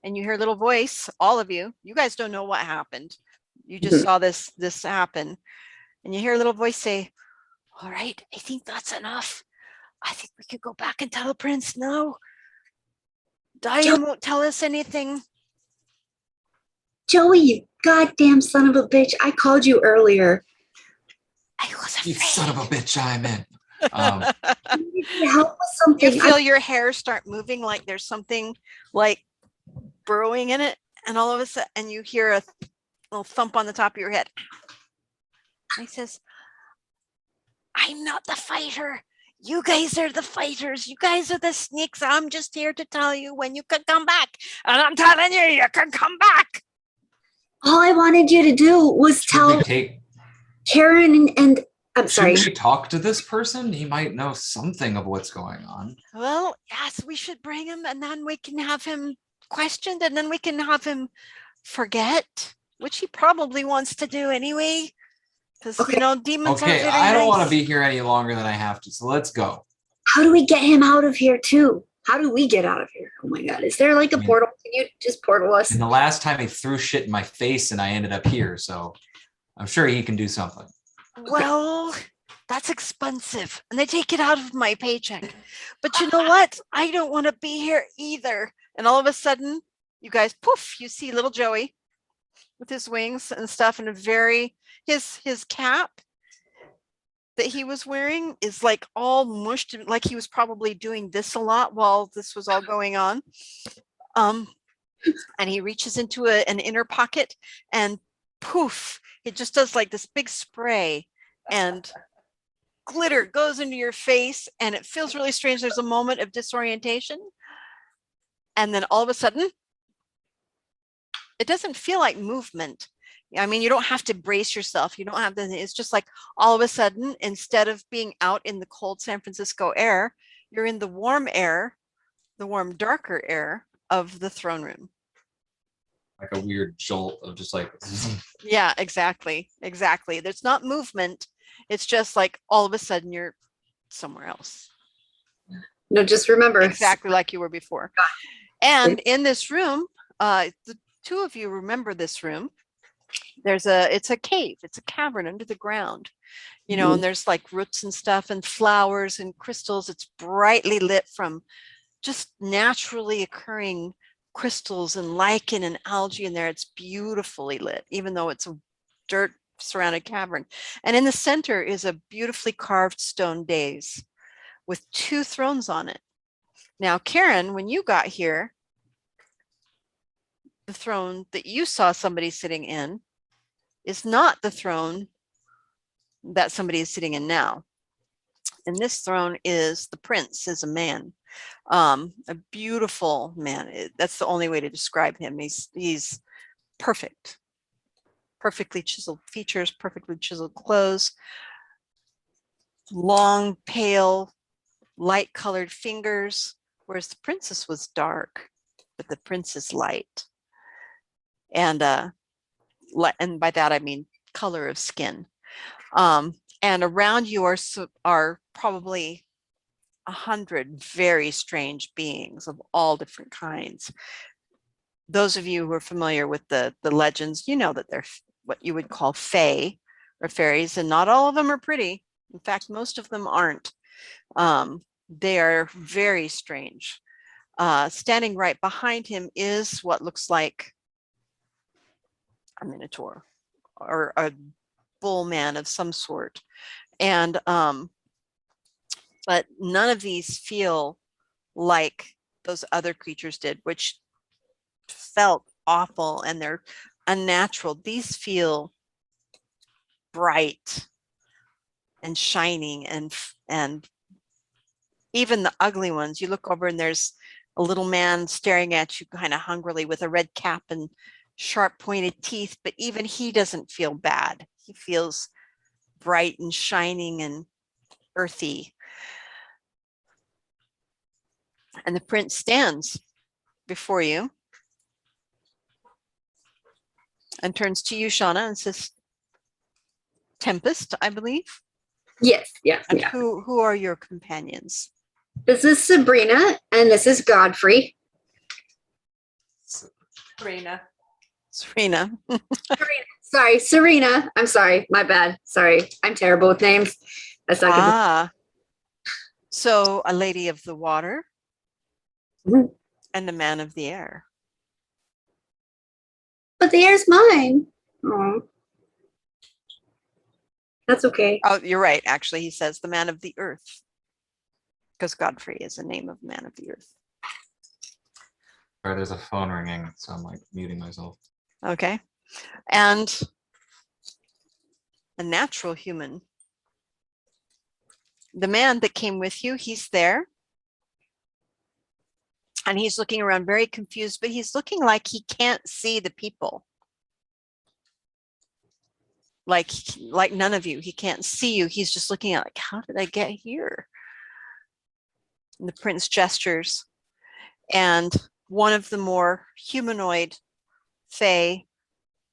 And you hear a little voice, all of you guys don't know what happened. You just saw this happen. And you hear a little voice say, "All right, I think that's enough. I think we could go back and tell the prince no. Diane won't tell us anything." Joey, you goddamn son of a bitch. I called you earlier. I was afraid. You son of a bitch, I'm in. You need to help with something. You feel your hair start moving, like there's something like burrowing in it, and all of a sudden, and you hear a little thump on the top of your head. And he says, "I'm not the fighter. You guys are the fighters. You guys are the sneaks. I'm just here to tell you when you can come back. And I'm telling you, you can come back." All I wanted you to do was tell Karen and I'm sorry. Should we talk to this person? He might know something of what's going on. Well, yes, we should bring him, and then we can have him questioned, and then we can have him forget, which he probably wants to do anyway. Because, Okay. you know, demons are Okay, very I don't want nice. to be here any longer than I have to, so let's go. How do we get him out of here too? How do we get out of here? Oh my god. Is there like a mean- portal? Can you just portal us? And the last time he threw shit in my face and I ended up here, so I'm sure he can do something. Well, that's expensive, and they take it out of my paycheck. But you know what? I don't want to be here either. And all of a sudden, you guys, poof, you see little Joey with his wings and stuff, and his cap that he was wearing is like all mushed, like he was probably doing this a lot while this was all going on. And he reaches into an inner pocket, and poof, it just does like this big spray, and glitter goes into your face, and it feels really strange. There's a moment of disorientation, and then all of a sudden, it doesn't feel like movement. I mean, you don't have to brace yourself. You don't have to, it's just like all of a sudden, instead of being out in the cold San Francisco air, you're in the warm air, the warm, darker air of the throne room. Like a weird jolt of just like, Yeah, exactly. Exactly. There's not movement. It's just like all of a sudden you're somewhere else. No, just remember. Exactly like you were before. And in this room, the two of you remember this room. It's a cave, it's a cavern under the ground, you know, and there's like roots and stuff and flowers and crystals. It's brightly lit from just naturally occurring crystals and lichen and algae in there. It's beautifully lit, even though it's a dirt surrounded cavern. And in the center is a beautifully carved stone dais with 2 thrones on it. Now, Karen, when you got here, the throne that you saw somebody sitting in is not the throne that somebody is sitting in now. And this throne is the prince, is a man, a beautiful man. That's the only way to describe him. He's perfect, perfectly chiseled features, perfectly chiseled clothes, long, pale, light colored fingers, whereas the princess was dark, but the prince is light. And by that I mean color of skin. And around you are probably 100 very strange beings of all different kinds. Those of you who are familiar with the legends, you know that they're what you would call fae or fairies, and not all of them are pretty. In fact, most of them aren't. They are very strange. Standing right behind him is what looks like a minotaur or a bull man of some sort. And but none of these feel like those other creatures did, which felt awful, and they're unnatural. These feel bright and shining, and even the ugly ones, you look over and there's a little man staring at you kind of hungrily with a red cap and sharp pointed teeth, but even he doesn't feel bad. He feels bright and shining and earthy. And the prince stands before you and turns to you, Shauna, and says, Tempest, I believe. Yes, yes, And yeah. who are your companions? This is Sabrina, and this is Godfrey. Karina. Serena. Sorry, Serena. I'm sorry. My bad. Sorry. I'm terrible with names. I suck at Ah, so a lady of the water Mhm. and a man of the air. But the air's mine. Oh. That's okay. Oh, you're right. Actually, he says the man of the earth, because Godfrey is the name of man of the earth. Sorry, there's a phone ringing, so I'm like muting myself. Okay. And a natural human. The man that came with you, he's there. And he's looking around very confused, but he's looking like he can't see the people. Like none of you, he can't see you. He's just looking at like, how did I get here? And the prince gestures, and one of the more humanoid fae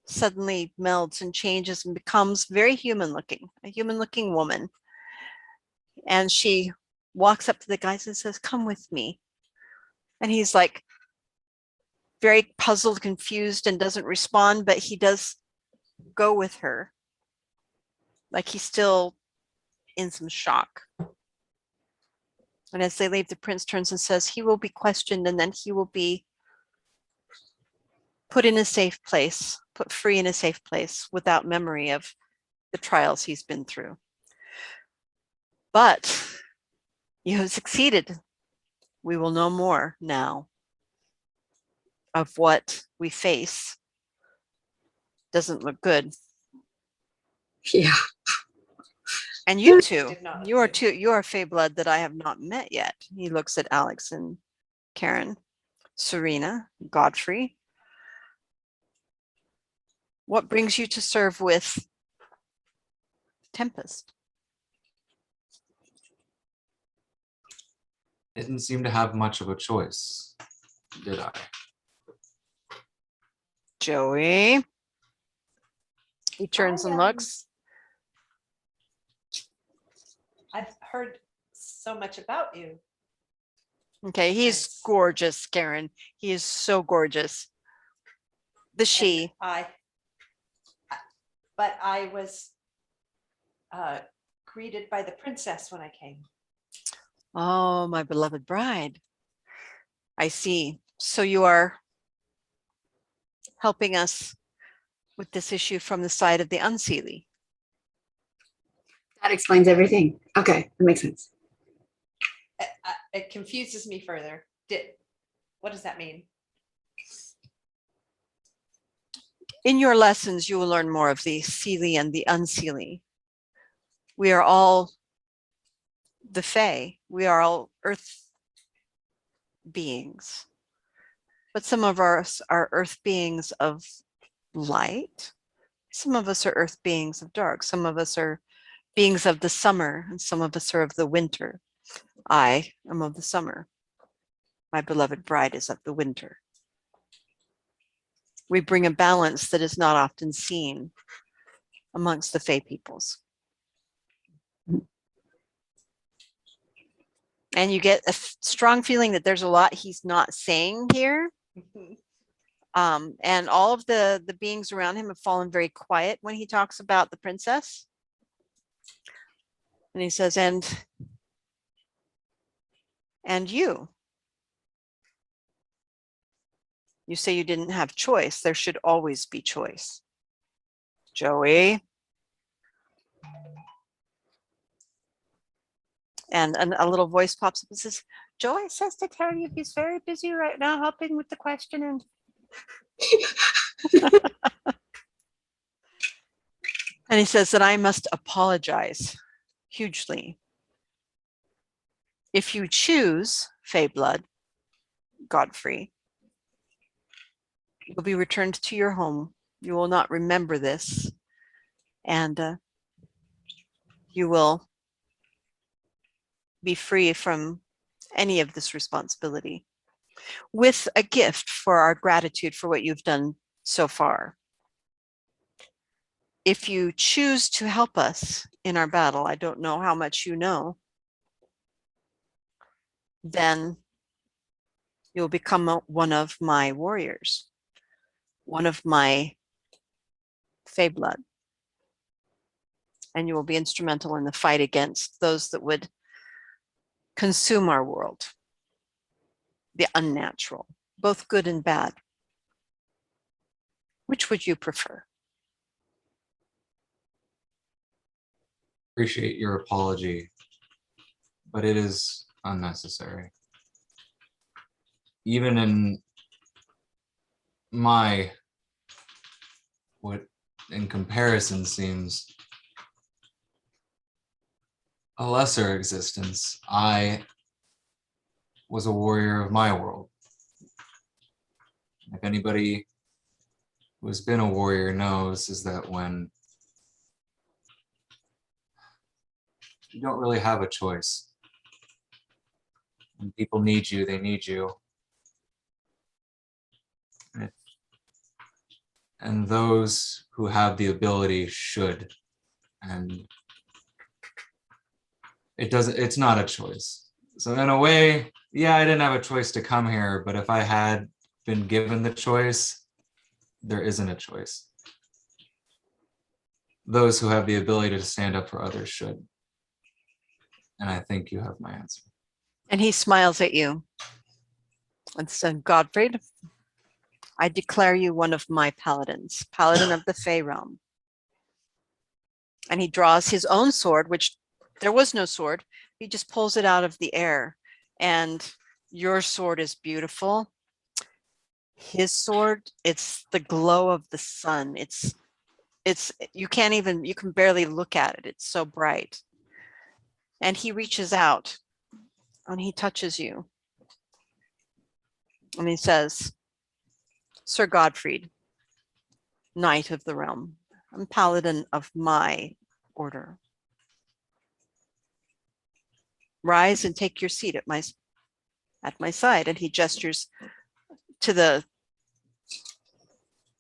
suddenly melds and changes and becomes very human looking, a human looking woman. And she walks up to the guys and says, come with me. And he's like very puzzled, confused, and doesn't respond, but he does go with her. Like he's still in some shock. And as they leave, the prince turns and says, he will be questioned, and then he will be put in a safe place, put free in a safe place without memory of the trials he's been through. But you have succeeded. We will know more now of what we face. Doesn't look good. Yeah. And you two, Did not look you are good. you are Fae blood that I have not met yet. He looks at Alex and Karen, Serena, Godfrey. What brings you to serve with Tempest? Didn't seem to have much of a choice, did I? Joey. He turns and I, looks. I've heard so much about you. Okay, he's Yes. gorgeous, Karen. He is so gorgeous. The she. But I was greeted by the princess when I came. Oh, my beloved bride. I see. So you are helping us with this issue from the side of the unseelie. That explains everything. Okay, that makes sense. It confuses me further. What does that mean? In your lessons, you will learn more of the seelie and the unseelie. We are all the Fae. We are all earth beings. But some of us are earth beings of light. Some of us are earth beings of dark. Some of us are beings of the summer, and some of us are of the winter. I am of the summer. My beloved bride is of the winter. We bring a balance that is not often seen amongst the Fae peoples. And you get a strong feeling that there's a lot he's not saying here. And all of the beings around him have fallen very quiet when he talks about the princess. And he says, and you. You say you didn't have choice. There should always be choice. Joey. And a little voice pops up and says, Joey says to tell you he's very busy right now helping with the question. And and he says that I must apologize hugely. If you choose Fae blood, Godfrey, you'll be returned to your home. You will not remember this. And you will be free from any of this responsibility with a gift for our gratitude for what you've done so far. If you choose to help us in our battle, I don't know how much you know, then you'll become one of my warriors, one of my Fae blood, and you will be instrumental in the fight against those that would consume our world, the unnatural, both good and bad. Which would you prefer? Appreciate your apology, but it is unnecessary. Even in my, what in comparison seems a lesser existence, I was a warrior of my world. If anybody who has been a warrior knows, is that when you don't really have a choice. When people need you, they need you. And those who have the ability should. And it's not a choice. So in a way, yeah, I didn't have a choice to come here, but if I had been given the choice, there isn't a choice. Those who have the ability to stand up for others should. And I think you have my answer. And he smiles at you and said, Godfrey, I declare you one of my paladins, paladin of the Fae realm. And he draws his own sword, which there was no sword. He just pulls it out of the air. And your sword is beautiful. His sword, it's the glow of the sun. It's you can barely look at it. It's so bright. And he reaches out and he touches you. And he says, Sir Godfrey, Knight of the Realm, I'm paladin of my order. Rise and take your seat at my side. And he gestures to the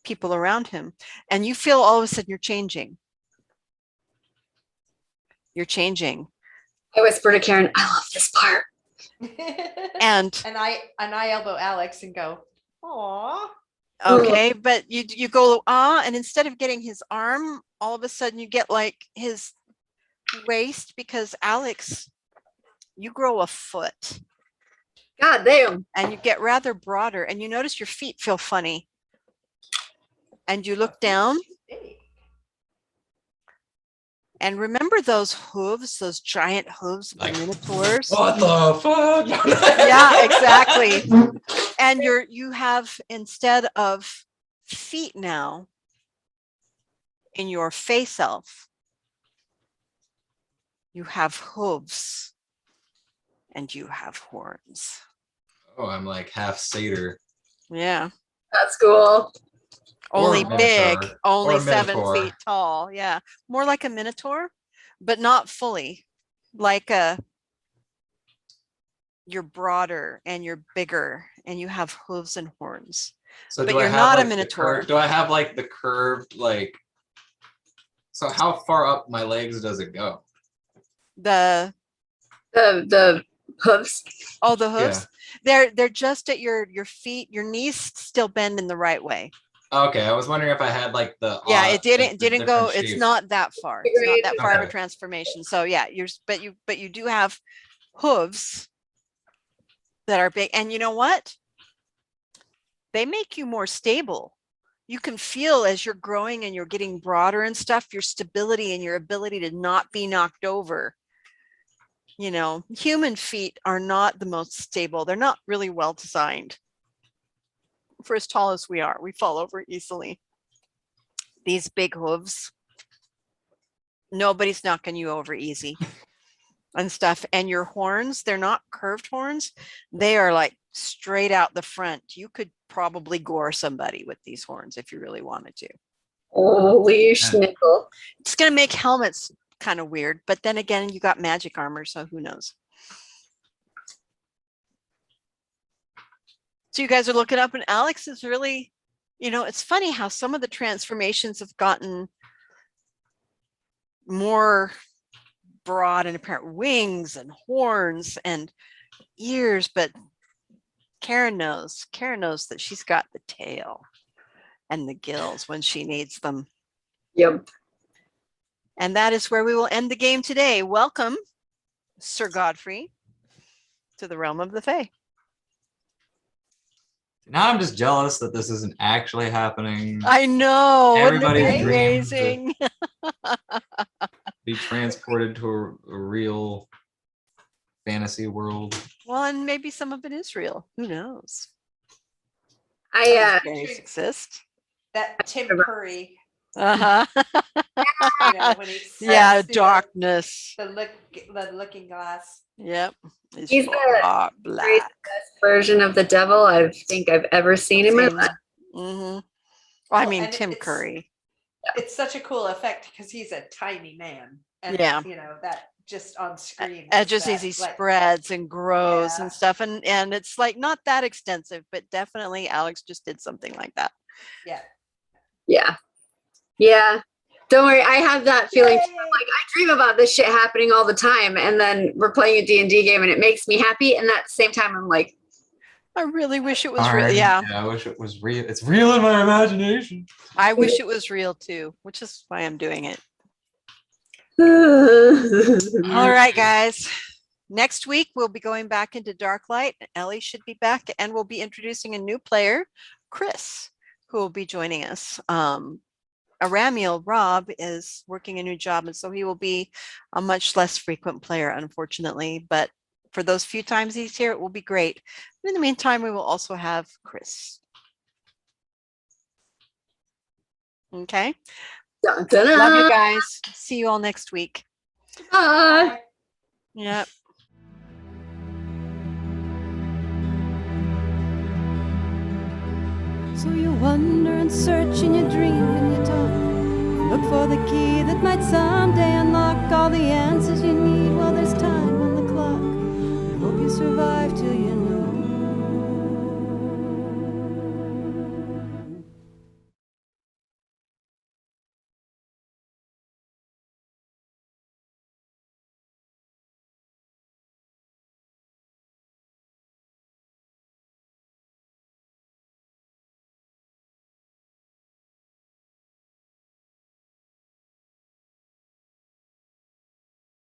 people around him. And you feel all of a sudden you're changing. You're changing. I whisper to Karen, I love this part. And I elbow Alex and go, "Aw." okay, but you go, and instead of getting his arm, all of a sudden you get like his waist, because Alex, you grow a foot. God damn. And you get rather broader, and you notice your feet feel funny. and you look down and remember those hooves, those giant hooves of the Like, minotaurs. What the fuck? Yeah, exactly. And you have, instead of feet now in your Fae self, you have hooves and you have horns. Oh, I'm like half satyr. Yeah. That's cool. Only Or big, minotaur. only Or 7 minotaur. feet tall. Yeah. More like a minotaur, but not fully. Like you're broader and you're bigger and you have hooves and horns. So But do I you're have not a like the minotaur. do I have like the curved like? So how far up my legs does it go? The hooves. Oh, the hooves. They're just at your feet. Your knees still bend in the right way. Okay, I was wondering if I had like the Yeah, odd- it didn't the didn't go. different It's shapes. not that far. It's not that far of a Okay. transformation. So yeah, but you do have hooves that are big, and you know what? They make you more stable. You can feel as you're growing and you're getting broader and stuff, your stability and your ability to not be knocked over. You know, human feet are not the most stable. They're not really well designed. For as tall as we are, we fall over easily. These big hooves, nobody's knocking you over easy and stuff. And your horns, they're not curved horns. They are like straight out the front. You could probably gore somebody with these horns if you really wanted to. Holy schnickel. It's going to make helmets kind of weird, but then again, you got magic armor, so who knows? So you guys are looking up, and Alex is really, you know, it's funny how some of the transformations have gotten more broad and apparent, wings and horns and ears, but Karen knows that she's got the tail and the gills when she needs them. Yep. And that is where we will end the game today. Welcome, Sir Godfrey, to the realm of the Fae. Now I'm just jealous that this isn't actually happening. I know. Everybody's Wouldn't it be dreams amazing? Be transported to a real fantasy world. Well, and maybe some of it is real. Who knows? I Fairies exist. That Tim Curry, Uh-huh. you know, when he Yeah, steps through darkness. the looking glass. Yep. It's He's the dark black. best version of the devil I think I've ever seen in my life. Mm-hmm. Well, I Well, mean, and Tim it's- Curry. It's such a cool effect because he's a tiny man. And Yeah. you know, that just on screen. And was just that, as he like, spreads and grows Yeah. and stuff. And it's like not that extensive, but definitely Alex just did something like that. yeah. Yeah. Yeah. Don't worry. I have that feeling. Too. Like I dream about this shit happening all the time. And then we're playing a D&D game and it makes me happy. And at the same time, I'm like, I really wish it was real. Darn, Yeah. I wish it was real. It's real in my imagination. I wish it was real too, which is why I'm doing it. All right, guys. Next week, we'll be going back into Darklight. Ellie should be back, and we'll be introducing a new player, Chris, who will be joining us. Aramiel, Rob, is working a new job, and so he will be a much less frequent player, unfortunately. But for those few times he's here, it will be great. In the meantime, we will also have Chris. Okay. dun, dun, dun. Love you guys. See you all next week. Bye. Yep. So you wander and search and you dream and you talk. Look for the key that might someday unlock all the answers you need while there's time on the clock. I hope you survive till you know.